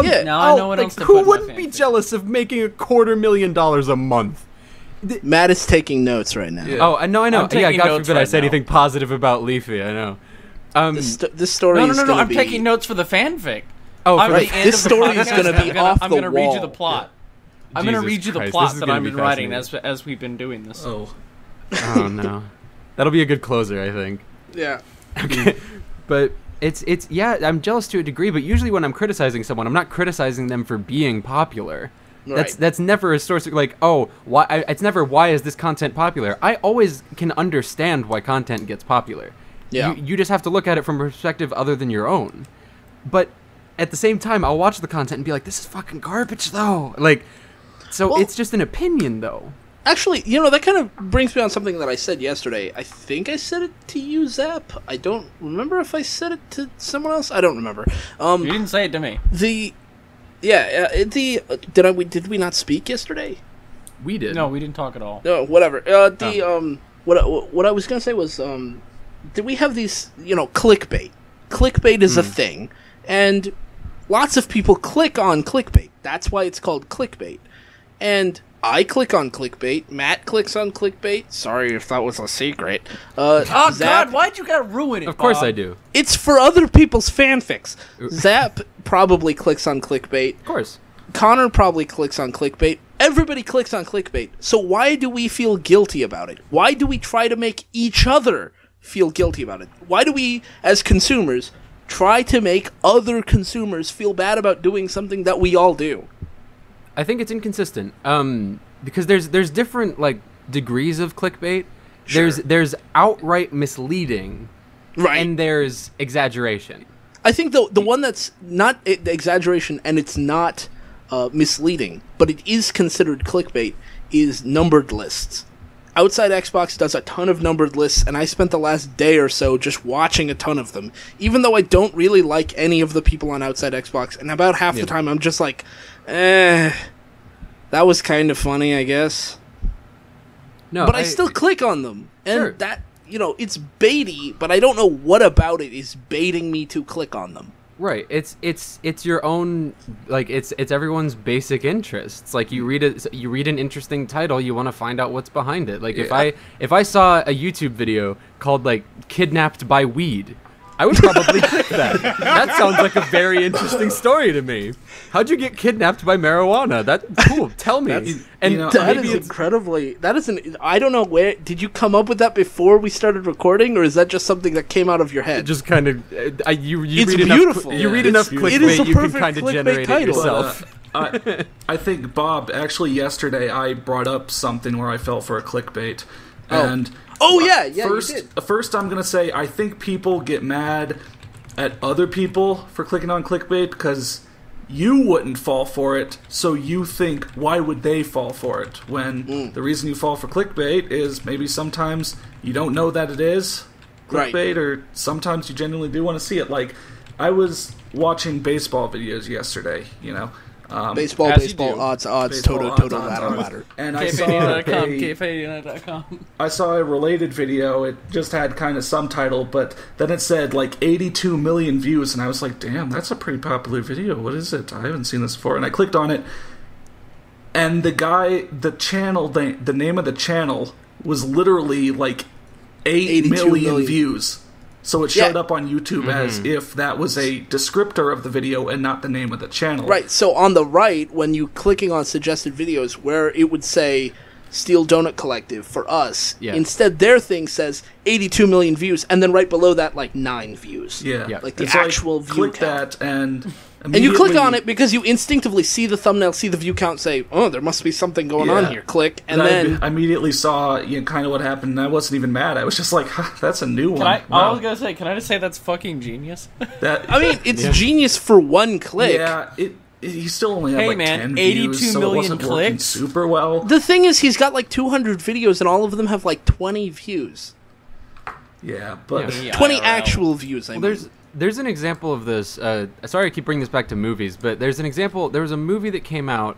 Yeah. Now I know what else to who put in my wouldn't be fanfic. jealous of making $250,000 a month? Matt is taking notes right now. Yeah. Oh, I know. I'm Yeah, taking God notes forbid I right say now. anything positive about Leafy. I know. This story is No, gonna I'm be... taking notes for the fanfic. Oh, I'm for at the- the end This of the story is podcast, gonna be off I'm the gonna read you wall. the plot. I'm gonna Jesus read you the Christ, plot this is that gonna I've be been writing fascinating. as we've been doing this. Oh. Oh no, that'll be a good closer, I think. Yeah. Okay, but it's yeah, I'm jealous to a degree, but usually when I'm criticizing someone, I'm not criticizing them for being popular. Right. That's never a source of, like, oh, why? It's never why is this content popular. I always can understand why content gets popular. Yeah. You just have to look at it from a perspective other than your own. But at the same time, I'll watch the content and be like, this is fucking garbage, though. Like, so Well- it's just an opinion, though. Actually, that kind of brings me on something that I said yesterday. I think I said it to you, Zap. I don't remember if I said it to someone else. I don't remember. You didn't say it to me. Did we not speak yesterday? We did. No, we didn't talk at all. No, whatever. What I was gonna say was, did we have these, clickbait? Clickbait is a thing, and lots of people click on clickbait. That's why it's called clickbait. And I click on clickbait. Matt clicks on clickbait. Sorry if that was a secret. Oh Zap, God, why'd you gotta ruin it? Of course Bob? I do. it's for other people's fanfics. Zap probably clicks on clickbait. Of course. Connor probably clicks on clickbait. Everybody clicks on clickbait. So why do we feel guilty about it? Why do we try to make each other feel guilty about it? Why do we, as consumers, try to make other consumers feel bad about doing something that we all do? I think it's inconsistent. Because there's different, like, degrees of clickbait. Sure. There's outright misleading, Right. and there's exaggeration. I think the one that's not exaggeration and it's not misleading, but it is considered clickbait, is numbered lists. Outside Xbox does a ton of numbered lists, and I spent the last day or so just watching a ton of them. Even though I don't really like any of the people on Outside Xbox, and about half the time I'm just like, that was kind of funny, I guess. No, But I still click on them, and Sure. that, it's baity, but I don't know what about it is baiting me to click on them. Right. It's your own, like, it's everyone's basic interests. Like, you read an interesting title, you want to find out what's behind it. Like, if I saw a YouTube video called, like, Kidnapped by Weed, I would probably click that. That sounds like a very interesting story to me. How'd you get kidnapped by marijuana? That's cool. Tell me. That is incredibly. I don't know where. Did you come up with that before we started recording, or is that just something that came out of your head? Just kind of. You it's read beautiful. You read enough clickbait, you can kind of generate it yourself. I think, Bob, actually yesterday I brought up something where I fell for a clickbait. And you did. First, I'm going to say I think people get mad at other people for clicking on clickbait because you wouldn't fall for it, so you think, why would they fall for it? When the reason you fall for clickbait is maybe sometimes you don't know that it is clickbait, or sometimes you genuinely do want to see it. Like, I was watching baseball videos yesterday, baseball, odds, baseball, total, odds. ladder. And I saw a related video. It just had kind of subtitle, but then it said like 82 million views, and I was like, damn, that's a pretty popular video. What is it? I haven't seen this before. And I clicked on it, and the name of the channel was literally like 8 million views. So it showed up on YouTube as if that was a descriptor of the video and not the name of the channel. Right, so on the right, when you clicking on suggested videos, where it would say Steel Donut Collective for us, instead their thing says 82 million views, and then right below that, like 9 views. Yeah. Like the actual view count. Click that, and you click on it because you instinctively see the thumbnail, see the view count, say, oh, there must be something going on here. Click, and then I immediately saw kind of what happened, and I wasn't even mad. I was just like, that's a new one. I was going to say, can I just say that's fucking genius? It's genius for one click. Yeah, he still only had 10 82 views, so million it wasn't clicks? working super well. The thing is, he's got like 200 videos, and all of them have like 20 views. Yeah, but 20 actual views, I mean. There's an example of this. Sorry I keep bringing this back to movies, but there's an example. There was a movie that came out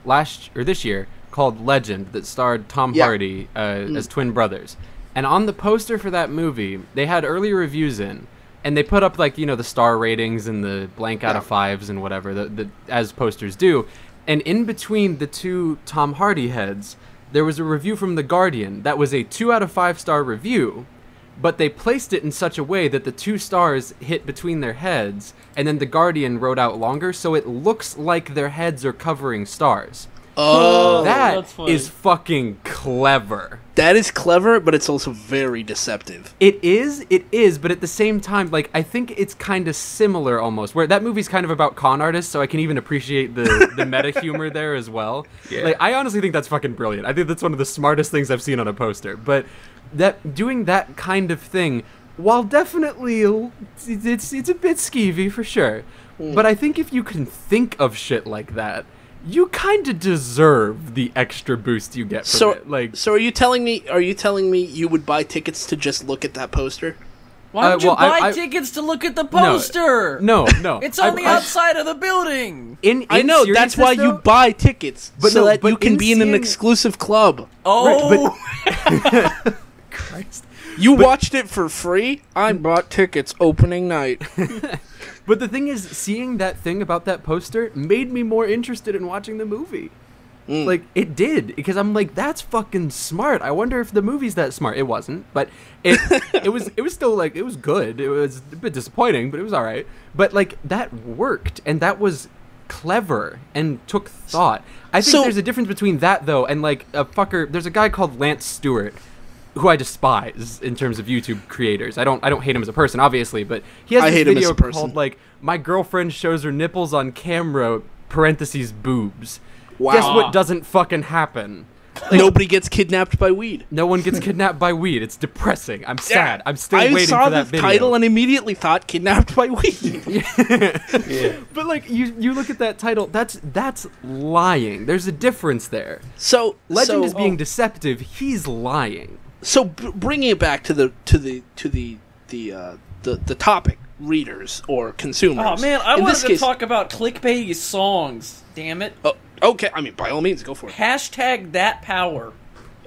this year called Legend that starred Tom Hardy as twin brothers. And on the poster for that movie, they had early reviews in, and they put up like the star ratings and the blank out of 5s and whatever the as posters do. And in between the two Tom Hardy heads, there was a review from The Guardian that was a 2 out of 5 star review. But they placed it in such a way that the 2 stars hit between their heads, and then The Guardian wrote out longer, so it looks like their heads are covering stars. Oh, that is fucking clever. That is clever, but it's also very deceptive. It is, but at the same time, like, I think it's kind of similar almost, where that movie's kind of about con artists, so I can even appreciate the meta humor there as well. Yeah. Like, I honestly think that's fucking brilliant. I think that's one of the smartest things I've seen on a poster, but doing that kind of thing, while definitely it's a bit skeevy for sure, but I think if you can think of shit like that, you kind of deserve the extra boost you get from it. Like, so are you telling me you would buy tickets to just look at that poster? Why would you buy tickets to look at the poster? No. It's on the outside of the building. I know, that's why you buy tickets, so that you can be in an exclusive club. Oh. Right, Christ. You watched it for free? I bought tickets opening night. But the thing is, seeing that thing about that poster made me more interested in watching the movie. Like, it did, because I'm like, that's fucking smart. I wonder if the movie's that smart. It wasn't, but it was still, like, it was good. It was a bit disappointing, but it was all right. But, like, that worked, and that was clever and took thought. I think there's a difference between that, though, and, like, there's a guy called Lance Stewart, who I despise in terms of YouTube creators. I don't hate him as a person, obviously, but he has this video called, like, My Girlfriend Shows Her Nipples on Camera, parentheses, boobs. Wow. Guess what doesn't fucking happen? Like, nobody gets kidnapped by weed. No one gets kidnapped by weed. It's depressing. I'm sad. I'm still waiting for that video. I saw the title and immediately thought kidnapped by weed. Yeah. But, like, you look at that title, that's lying. There's a difference there. So Legend is being deceptive. He's lying. So bringing it back to the topic, readers or consumers. Oh man, I wanted to talk about clickbaity songs. Damn it. Okay, I mean, by all means, go for it. Hashtag that power.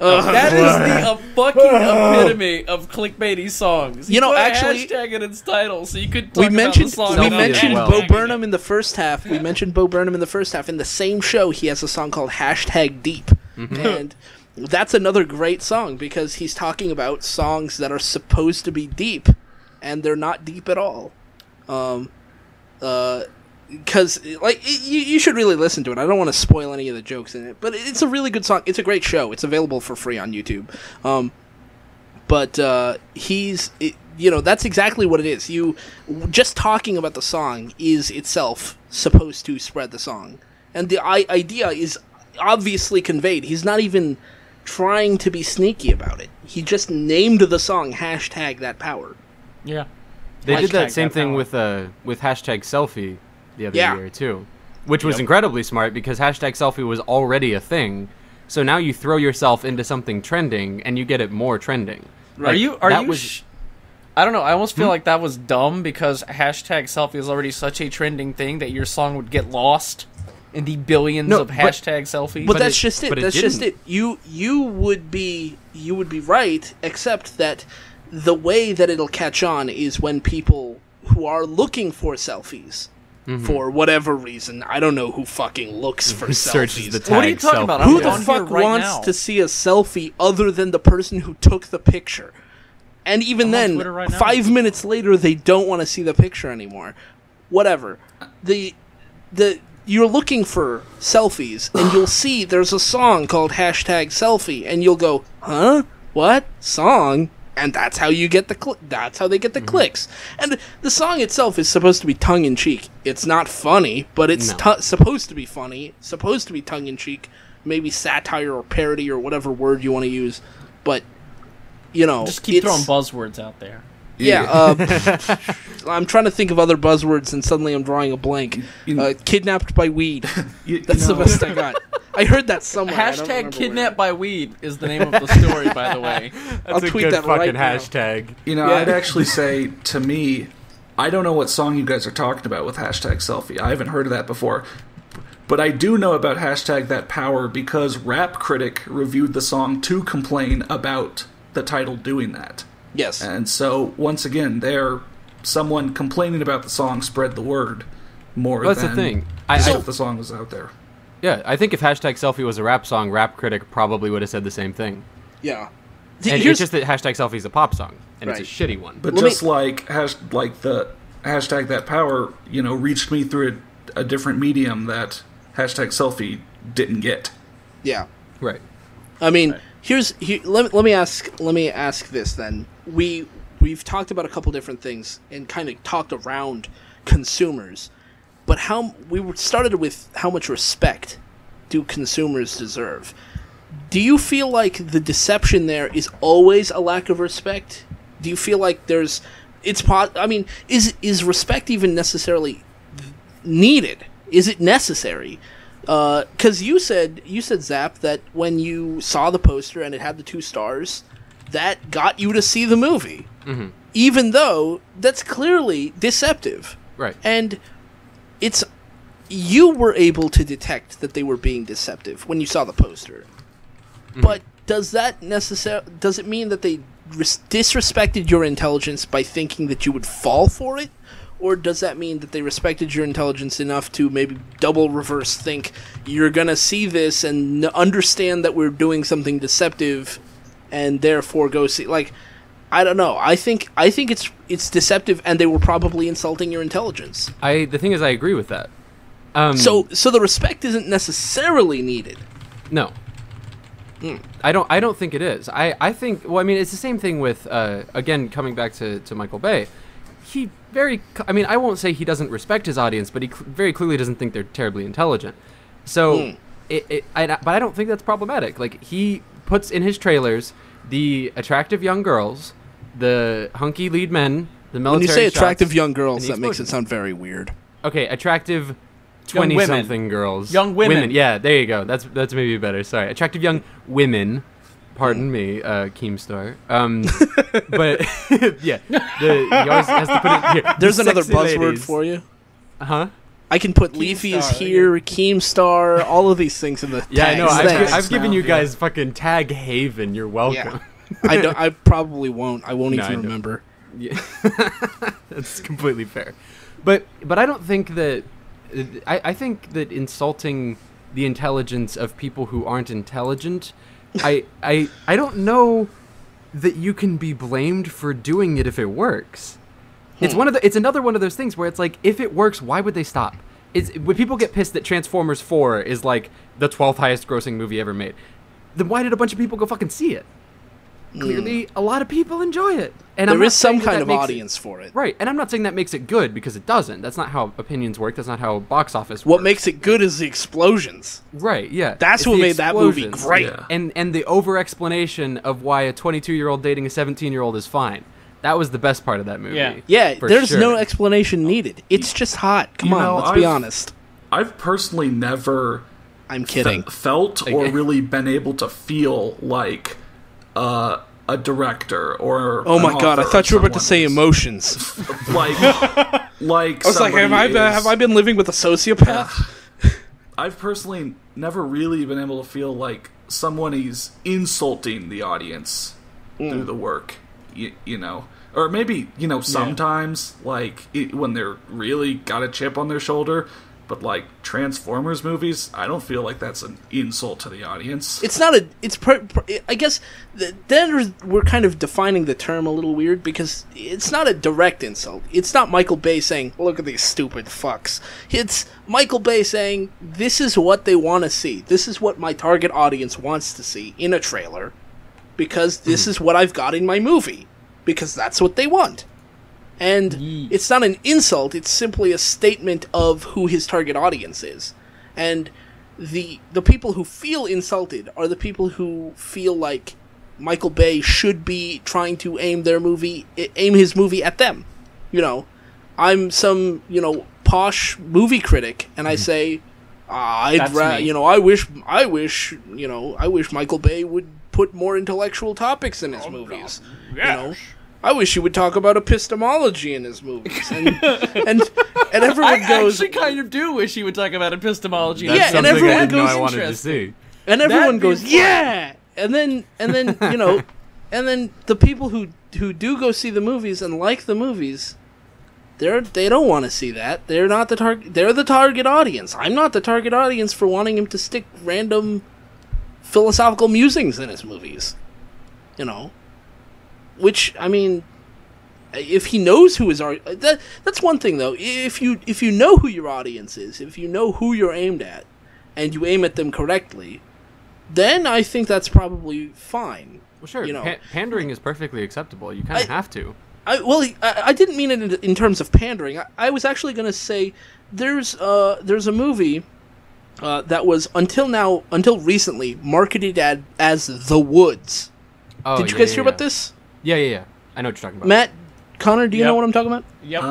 That is the fucking epitome of clickbaity songs. You know, put actually, a hashtag in its title, so you could talk about the song. We mentioned well. Bo Burnham in the first half. We mentioned Bo Burnham in the first half. In the same show, he has a song called #Deep, and that's another great song because he's talking about songs that are supposed to be deep, and they're not deep at all. Because you should really listen to it. I don't want to spoil any of the jokes in it, but it's a really good song. It's a great show. It's available for free on YouTube. That's exactly what it is. You just talking about the song is itself supposed to spread the song, and the idea is obviously conveyed. He's not even trying to be sneaky about it. He just named the song #ThatPower. Yeah, they did that same thing with #selfie the other year too, which was incredibly smart because #selfie was already a thing. So now you throw yourself into something trending and you get it more trending. Right. I don't know. I almost feel like that was dumb because #selfie is already such a trending thing that your song would get lost in the billions of #selfies. But that's just it. That's just it. You would be right, except that the way that it'll catch on is when people who are looking for selfies. For whatever reason, I don't know who fucking looks for selfies. What are you talking about? Who the fuck wants to see a selfie other than the person who took the picture? And even then, 5 minutes later, they don't want to see the picture anymore. Whatever. You're looking for selfies, and you'll see there's a song called #selfie, and you'll go, huh? What? Song? And that's how you get that's how they get the clicks. And the song itself is supposed to be tongue-in-cheek. It's not funny, but it's supposed to be funny, supposed to be tongue-in-cheek, maybe satire or parody or whatever word you want to use. But, just keep throwing buzzwords out there. Yeah, I'm trying to think of other buzzwords, and suddenly I'm drawing a blank. Kidnapped by weed. That's the best I got. I heard that somewhere. #kidnapped by weed is the name of the story, by the way. I'll tweet that fucking right hashtag. I'd actually say, to me, I don't know what song you guys are talking about with #selfie. I haven't heard of that before. But I do know about #ThatPower because Rap Critic reviewed the song to complain about the title doing that. Yes. And so, once again, someone complaining about the song spread the word more that's than the thing. if the song was out there. Yeah, I think if #selfie was a rap song, Rap Critic probably would have said the same thing. Yeah. And it's just that #selfie is a pop song, and it's a shitty one. But like the #ThatPower, reached me through a different medium that #selfie didn't get. Yeah. Right. I mean, let me ask this then. We've talked about a couple different things and kind of talked around consumers, but we started with how much respect do consumers deserve? Do you feel like the deception there is always a lack of respect? Do you feel like is respect even necessarily needed? Is it necessary? Because you said, Zap, that when you saw the poster and it had the 2 stars, that got you to see the movie. Mm-hmm. Even though that's clearly deceptive. Right. And you were able to detect that they were being deceptive when you saw the poster. Mm-hmm. But does it mean that they disrespected your intelligence by thinking that you would fall for it? Or does that mean that they respected your intelligence enough to maybe double reverse think you're gonna see this and understand that we're doing something deceptive, and therefore go see? Like, I don't know. I think it's deceptive, and they were probably insulting your intelligence. The thing is, I agree with that. So the respect isn't necessarily needed. No. I don't think it is. I think. Well, I mean, it's the same thing with again coming back to Michael Bay. I won't say he doesn't respect his audience, but he very clearly doesn't think they're terribly intelligent. So, but I don't think that's problematic. Like, he puts in his trailers the attractive young girls, the hunky lead men, the military. When you say attractive young girls, that makes it sound very weird. Okay, attractive 20-something girls. Young women. Yeah, there you go. That's maybe better. Sorry. Attractive young women. Pardon me, Keemstar. But, yeah. He always has to put it here. There's another buzzword for you. Huh? I can put Leafy's here, Keemstar, all of these things in the tags. Yeah, I know. I've given you guys fucking tag Haven. You're welcome. Yeah. I probably won't. I won't even remember. Yeah. That's completely fair. But I don't think that... I think that insulting the intelligence of people who aren't intelligent... I don't know that you can be blamed for doing it if it works. It's another one of those things where it's like, if it works, why would they stop? When people get pissed that Transformers 4 is like the 12th highest grossing movie ever made, then why did a bunch of people go fucking see it? Clearly, a lot of people enjoy it. And there is some kind of audience for it. Right, and I'm not saying that makes it good, because it doesn't. That's not how opinions work. That's not how box office works. What makes it good is the explosions. Right, yeah. That's what made that movie great. Yeah. And the over-explanation of why a 22-year-old dating a 17-year-old is fine. That was the best part of that movie. Yeah, there's no explanation needed. It's just hot. Come on, let's be honest. I've personally never... I'm kidding. Felt or really been able to feel like... a director or oh my god, I thought you were about to say emotions. like I was like, have I been living with a sociopath? I've personally never really been able to feel like someone is insulting the audience through the work, you know, or maybe sometimes when they're really got a chip on their shoulder. But like Transformers movies, I don't feel like that's an insult to the audience. It's not I guess then we're kind of defining the term a little weird, because it's not a direct insult. It's not Michael Bay saying, "Look at these stupid fucks." It's Michael Bay saying, "This is what they want to see. This is what my target audience wants to see in a trailer, because this is what I've got in my movie, because that's what they want." And it's not an insult, it's simply a statement of who his target audience is. And the people who feel insulted are the people who feel like Michael Bay should be trying to aim his movie at them. You know, I'm some, posh movie critic, and I say, I wish Michael Bay would put more intellectual topics in his movies. Yes. I wish he would talk about epistemology in his movies, and everyone goes. I actually kind of do wish he would talk about epistemology. That's and everyone goes. I wanted to see. And everyone goes, yeah. And then and then the people who do go see the movies and like the movies, they don't want to see that. They're not the target. They're the target audience. I'm not the target audience for wanting him to stick random philosophical musings in his movies. Which, I mean, if he knows who his that's one thing though. If you know who your audience is, if you know who you're aimed at, and you aim at them correctly, then I think that's probably fine. Well, sure. Pandering is perfectly acceptable. You kind of have to. I didn't mean it in terms of pandering. I was actually going to say there's a movie that was until recently marketed as The Woods. Oh, did you guys hear about this? Yeah. I know what you're talking about. Matt, Connor, do you know what I'm talking about? Yep.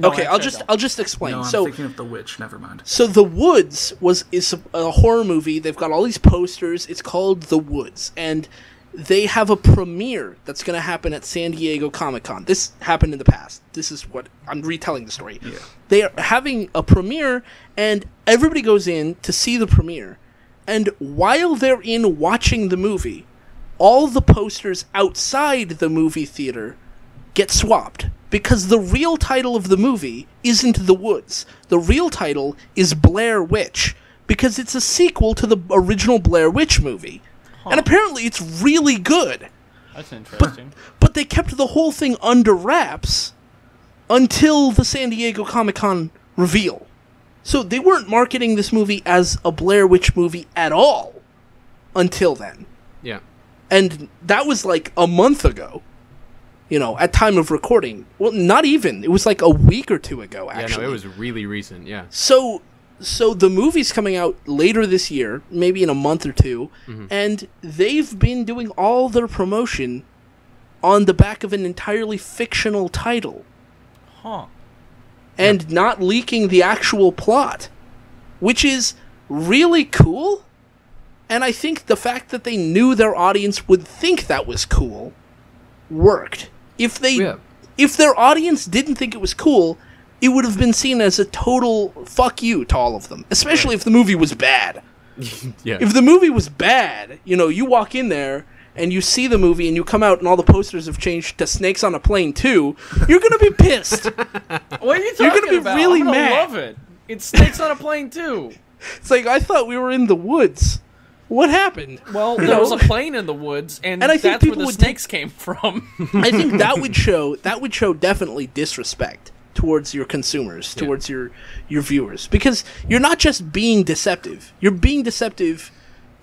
Okay, I'll just explain. No, I'm thinking of The Witch. Never mind. So The Woods is a horror movie. They've got all these posters. It's called The Woods, and they have a premiere that's going to happen at San Diego Comic-Con. This happened in the past. This is what I'm retelling the story. Yeah. They are having a premiere, and everybody goes in to see the premiere. And while they're in watching the movie, all the posters outside the movie theater get swapped, because the real title of the movie isn't The Woods. The real title is Blair Witch, because it's a sequel to the original Blair Witch movie. Huh. And apparently it's really good. That's interesting. But they kept the whole thing under wraps until the San Diego Comic-Con reveal. So they weren't marketing this movie as a Blair Witch movie at all until then. Yeah. And that was like a month ago, at time of recording. Well, not even. It was like a week or two ago, actually. Yeah, no, it was really recent, yeah. So the movie's coming out later this year, maybe in a month or two, and they've been doing all their promotion on the back of an entirely fictional title. Huh. And not leaking the actual plot, which is really cool. And I think the fact that they knew their audience would think that was cool worked. If their audience didn't think it was cool, it would have been seen as a total fuck you to all of them, especially if the movie was bad. Yeah. If the movie was bad, you walk in there and you see the movie and you come out and all the posters have changed to Snakes on a Plane 2, you're going to be pissed. What are you talking You're going to be about? really I'm gonna mad. love it. It's Snakes on a Plane 2. It's like, I thought we were in the woods. What happened? Well, there was a plane in the woods, and I think that's where people the would snakes came from. I think that would show definitely disrespect towards your consumers, towards your viewers, because you're not just being deceptive. You're being deceptive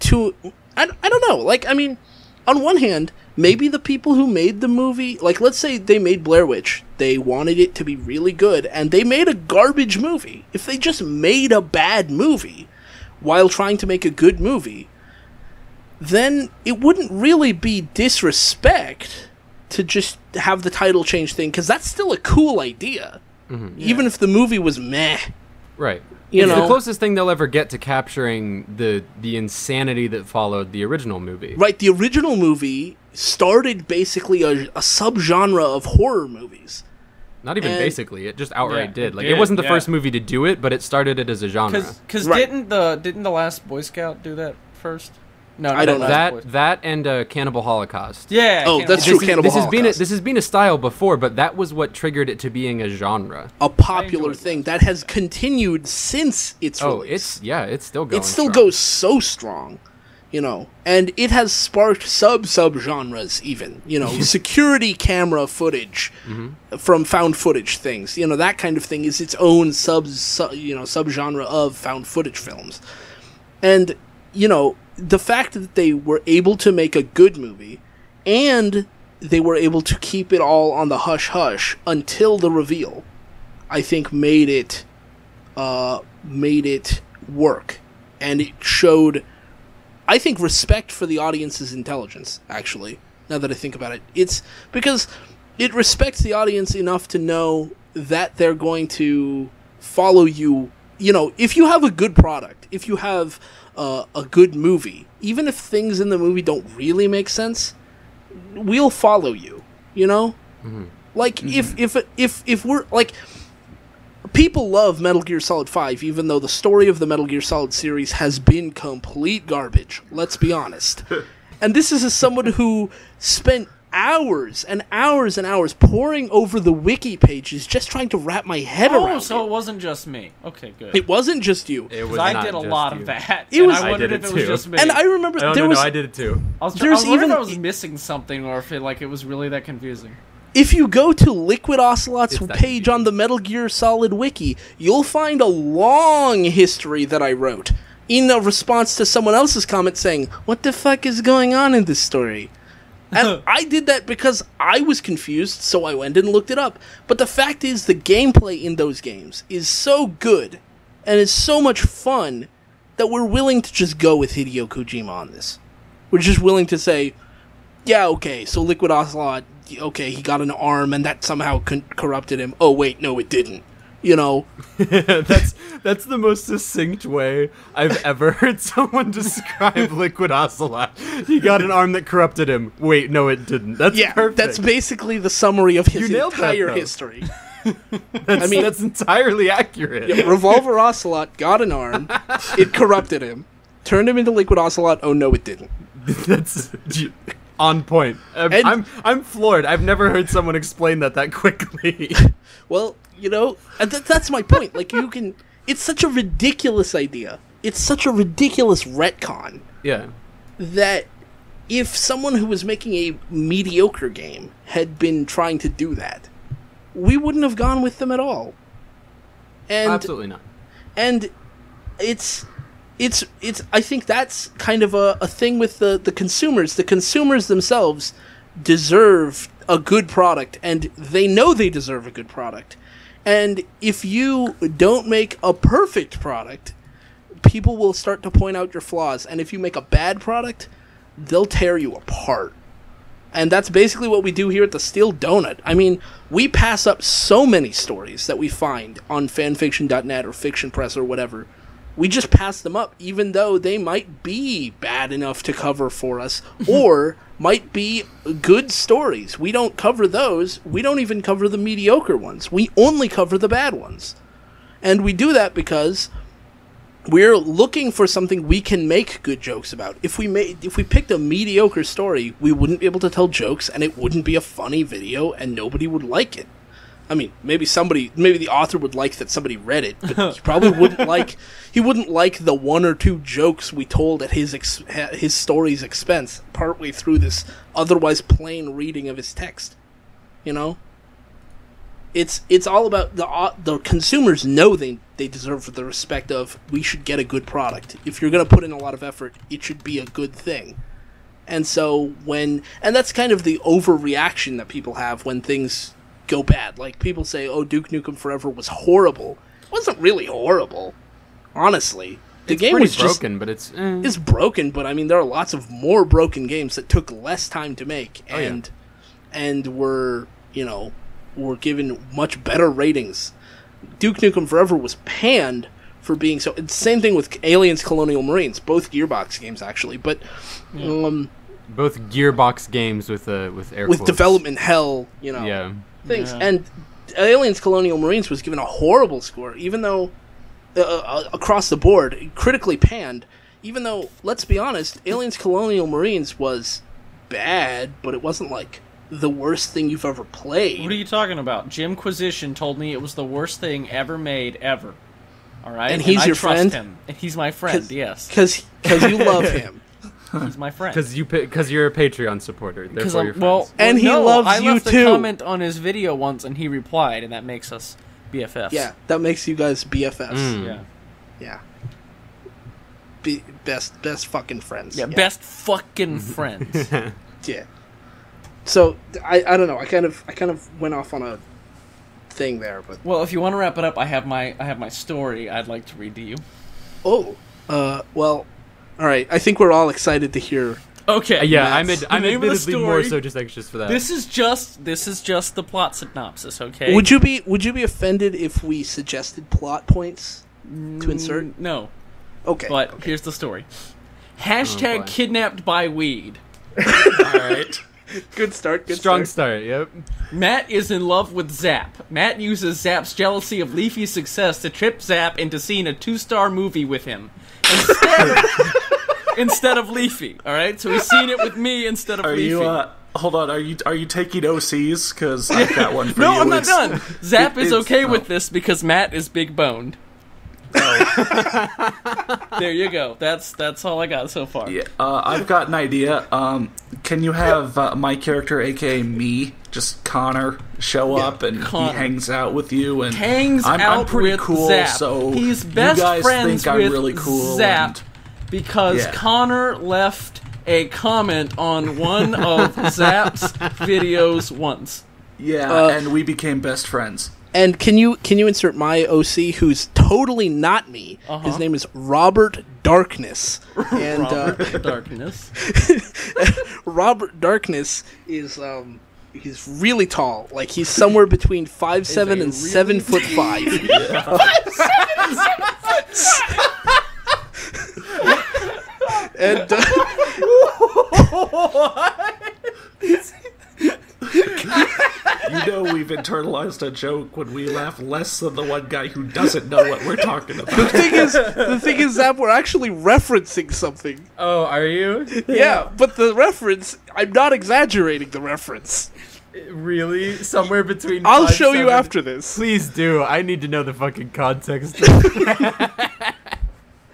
to I don't know. Like, I mean, on one hand, maybe the people who made the movie, like, let's say they made Blair Witch, they wanted it to be really good, and they made a garbage movie. If they just made a bad movie while trying to make a good movie, then it wouldn't really be disrespect to just have the title change thing, because that's still a cool idea. Mm-hmm. Even if the movie was meh. Right. It's the closest thing they'll ever get to capturing the insanity that followed the original movie. Right, the original movie started basically a subgenre of horror movies. Not even basically, it just outright did. Like, did, it wasn't the first movie to do it, but it started it as a genre. Because right. didn't the Last Boy Scout do that first? No, I don't know. That and Cannibal Holocaust. Yeah. Oh, that's true. Cannibal Holocaust. This has been a style before, but that was what triggered it to being a genre. A popular thing that has continued since its release. It's still going. It still strong. goes so strong, and it has sparked sub-genres even, security camera footage from found footage things, that kind of thing is its own subgenre of found footage films. And, the fact that they were able to make a good movie and they were able to keep it all on the hush-hush until the reveal, I think made it work. And it showed, I think, respect for the audience's intelligence, actually, now that I think about it. It's because it respects the audience enough to know that they're going to follow you. If you have a good product, if you have a good movie, even if things in the movie don't really make sense, we'll follow you, Mm-hmm. Like, if we're, like, people love Metal Gear Solid 5, even though the story of the Metal Gear Solid series has been complete garbage, let's be honest. And this is as someone who spent hours and hours and hours poring over the wiki pages just trying to wrap my head around it. So it wasn't just me. Okay, good. It wasn't just you. I did a lot of that. I wondered if it was just me. And I remember I did it too. I was wondering if I was missing something or if it was really that confusing. If you go to Liquid Ocelot's page on the Metal Gear Solid wiki, you'll find a long history that I wrote in a response to someone else's comment saying, "What the fuck is going on in this story?" And I did that because I was confused, so I went and looked it up. But the fact is, the gameplay in those games is so good, and it's so much fun, that we're willing to just go with Hideo Kojima on this. We're just willing to say, yeah, okay, so Liquid Ocelot, okay, he got an arm, and that somehow corrupted him. Oh, wait, no, it didn't. That's the most succinct way I've ever heard someone describe Liquid Ocelot. He got an arm that corrupted him. Wait, no, it didn't. That's perfect. That's basically the summary of his entire history. That's entirely accurate. Yeah, Revolver Ocelot got an arm. It corrupted him. Turned him into Liquid Ocelot. Oh, no, it didn't. That's on point. I'm floored. I've never heard someone explain that quickly. Well, that's my point. Like, it's such a ridiculous idea. It's such a ridiculous retcon. Yeah. That if someone who was making a mediocre game had been trying to do that, we wouldn't have gone with them at all. And absolutely not. And it's I think that's kind of a thing with the consumers. The consumers themselves deserve a good product, and they know they deserve a good product. And if you don't make a perfect product, people will start to point out your flaws. And if you make a bad product, they'll tear you apart. And that's basically what we do here at the Steel Donut. I mean, we pass up so many stories that we find on fanfiction.net or Fiction Press or whatever We just pass them up, even though they might be bad enough to cover for us, or might be good stories. We don't cover those. We don't even cover the mediocre ones. We only cover the bad ones. And we do that because we're looking for something we can make good jokes about. If we picked a mediocre story, we wouldn't be able to tell jokes, and it wouldn't be a funny video, and nobody would like it. I mean, maybe the author would like that somebody read it, but he probably wouldn't like the one or two jokes we told at his story's expense partway through this otherwise plain reading of his text. You know? It's all about the consumers know they deserve the respect of, we should get a good product. If you're going to put in a lot of effort, it should be a good thing. And so and that's kind of the overreaction that people have when things go bad. Like, people say, oh, Duke Nukem Forever was horrible. It wasn't really horrible, honestly. The game was broken, but it's broken, but I mean, there are lots of more broken games that took less time to make and were given much better ratings. Duke Nukem Forever was panned for being so. It's the same thing with Aliens Colonial Marines, both Gearbox games actually, but both Gearbox games with air quotes. development hell, things. And Aliens Colonial Marines was given a horrible score, even though across the board, critically panned, even though, let's be honest, Aliens Colonial Marines was bad, but it wasn't like the worst thing you've ever played. What are you talking about? Jimquisition told me it was the worst thing ever made, ever. All right? And he's your friend? Him. And he's my friend, yes. Because you love him. He's my friend. Because you're a Patreon supporter. Therefore, you're friends. And he loves you too. I left a comment on his video once, and he replied, and that makes us BFFs. Yeah, that makes you guys BFFs. Yeah. Best fucking friends. Yeah, best fucking friends. Yeah. So I don't know. I kind of went off on a thing there, but well, if you want to wrap it up, I have my story I'd like to read to you. Oh, well, all right. I think we're all excited to hear. Okay. Yeah, I'm admittedly more so just anxious for that. This is just the plot synopsis. Okay. Would you be offended if we suggested plot points to insert? No. Okay. But here's the story. # kidnapped by weed. All right. Good start. Strong start. Yep. Matt is in love with Zap. Matt uses Zap's jealousy of Leafy's success to trip Zap into seeing a 2-star movie with him instead of Leafy. All right, so he's seeing it with me instead of Leafy. Hold on. Are you taking OCs? Because I've got one for you. No, I'm not done. Zap is okay with this because Matt is big boned. There you go. That's all I got so far. Yeah, I've got an idea. Can you have my character, aka me, just Connor, show up and he hangs out with you and I'm pretty with cool, Zap. so he's best you guys friends think with I'm really cool Zap because Connor left a comment on one of Zap's videos once. Yeah, and we became best friends. And can you insert my OC, who's totally not me? His name is Robert Darkness. And, Robert Darkness. Robert Darkness is he's really tall. Like, he's somewhere between 5'7" and 7'5". 5'7" and 7'5". And You know we've internalized a joke when we laugh less than the one guy who doesn't know what we're talking about. The thing is, Zap, we're actually referencing something. Oh, are you? Yeah, but the reference, I'm not exaggerating the reference. Really? Somewhere between I'll show you after this. Please do. I need to know the fucking context.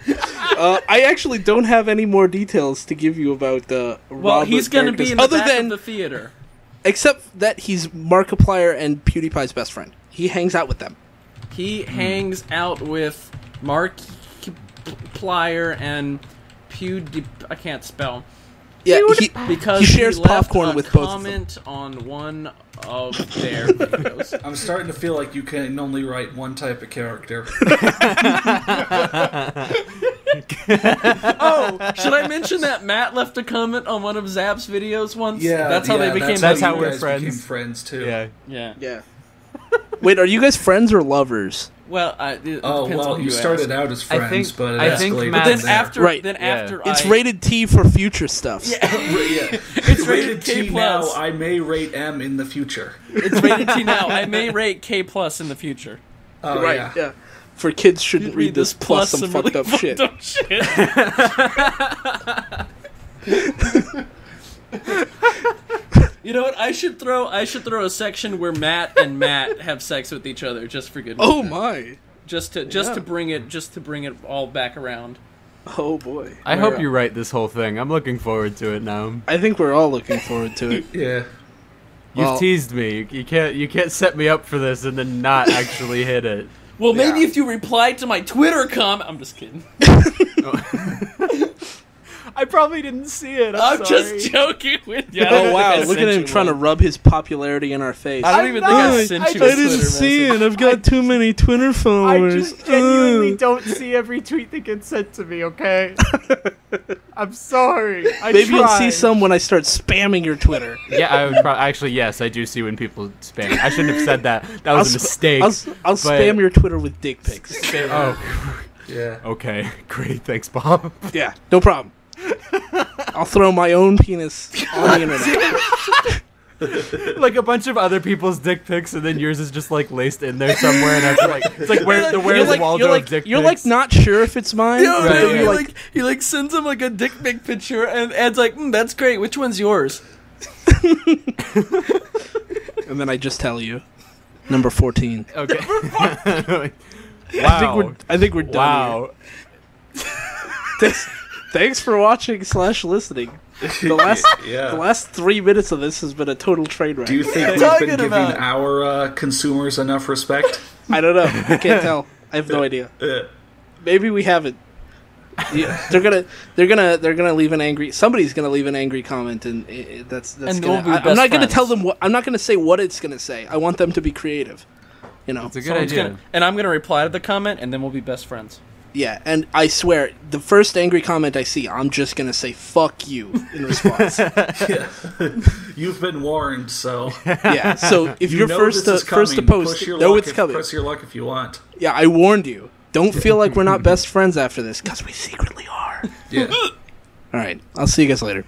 I actually don't have any more details to give you about the Well, he's going to be in the back of the theater. Except that he's Markiplier and PewDiePie's best friend. He hangs out with them. He hangs out with Markiplier and PewDiePie. I can't spell. Yeah, because he shares popcorn with both of them. Comment on one of their videos. I'm starting to feel like you can only write one type of character. Oh, should I mention that Matt left a comment on one of Zap's videos once? Yeah, that's how they became. That's how you we're guys friends. became friends too. Yeah. Yeah. Wait, are you guys friends or lovers? Well, it depends well, on you who started asks. out as friends, but it I think escalated Matt- But then from there. after, Right. after It's rated T for future stuff. Yeah. Yeah. It's rated K T plus. now. I may rate M in the future. It's rated T now. I may rate K plus in the future. Oh, Right. Yeah. For kids shouldn't read this plus some fucked really up shit. Up shit. You know what? I should throw a section where Matt and Matt have sex with each other just for good measure. Oh my. Just to bring it all back around. Oh boy. I hope you write this whole thing. I'm looking forward to it now. I think we're all looking forward to it. Yeah. You've teased me. You can't set me up for this and then not actually hit it. Well, maybe if you reply to my Twitter comment, I'm just kidding. I probably didn't see it. I'm sorry. just joking with you. Oh wow, look at him trying to rub his popularity in our face. I don't even think I sent you a Twitter message. I've got too many Twitter I followers. just genuinely don't see every tweet that gets sent to me, okay? I'm sorry. Maybe you'll see some when I start spamming your Twitter. Yeah, I would actually, yes, I do see when people spam. I shouldn't have said that. That was a mistake. I'll spam your Twitter with dick pics. Oh, Yeah. okay. Great. Thanks, Bob. Yeah, no problem. I'll throw my own penis on the internet. Like a bunch of other people's dick pics, and then yours is just like laced in there somewhere, and I'm like, it's like where's Waldo of dick pics? You're like not sure if it's mine. Yeah, but then right. He like sends him like a dick pic picture, and Ed's like, that's great. Which one's yours? And then I just tell you, number 14. Okay. Wow. I think we're done. Wow. Here. Thanks for watching / listening. The last 3 minutes of this has been a total train wreck. Do you think we've been giving our consumers enough respect? I don't know. I can't tell. I have no idea. Maybe we haven't. Yeah, they're gonna leave an angry. Somebody's gonna leave an angry comment, and that's. And gonna, I'm not gonna tell them what. I'm not gonna say what it's gonna say. I want them to be creative. You know, It's a good idea. And I'm gonna reply to the comment, and then we'll be best friends. Yeah, and I swear, the first angry comment I see, I'm just gonna say "fuck you" in response. Yeah. You've been warned, so Yeah. So if you're know first this is to post, Push your know luck it's coming. Press your luck if you want. Yeah, I warned you. Don't feel like we're not best friends after this, because we secretly are. Yeah. All right, I'll see you guys later.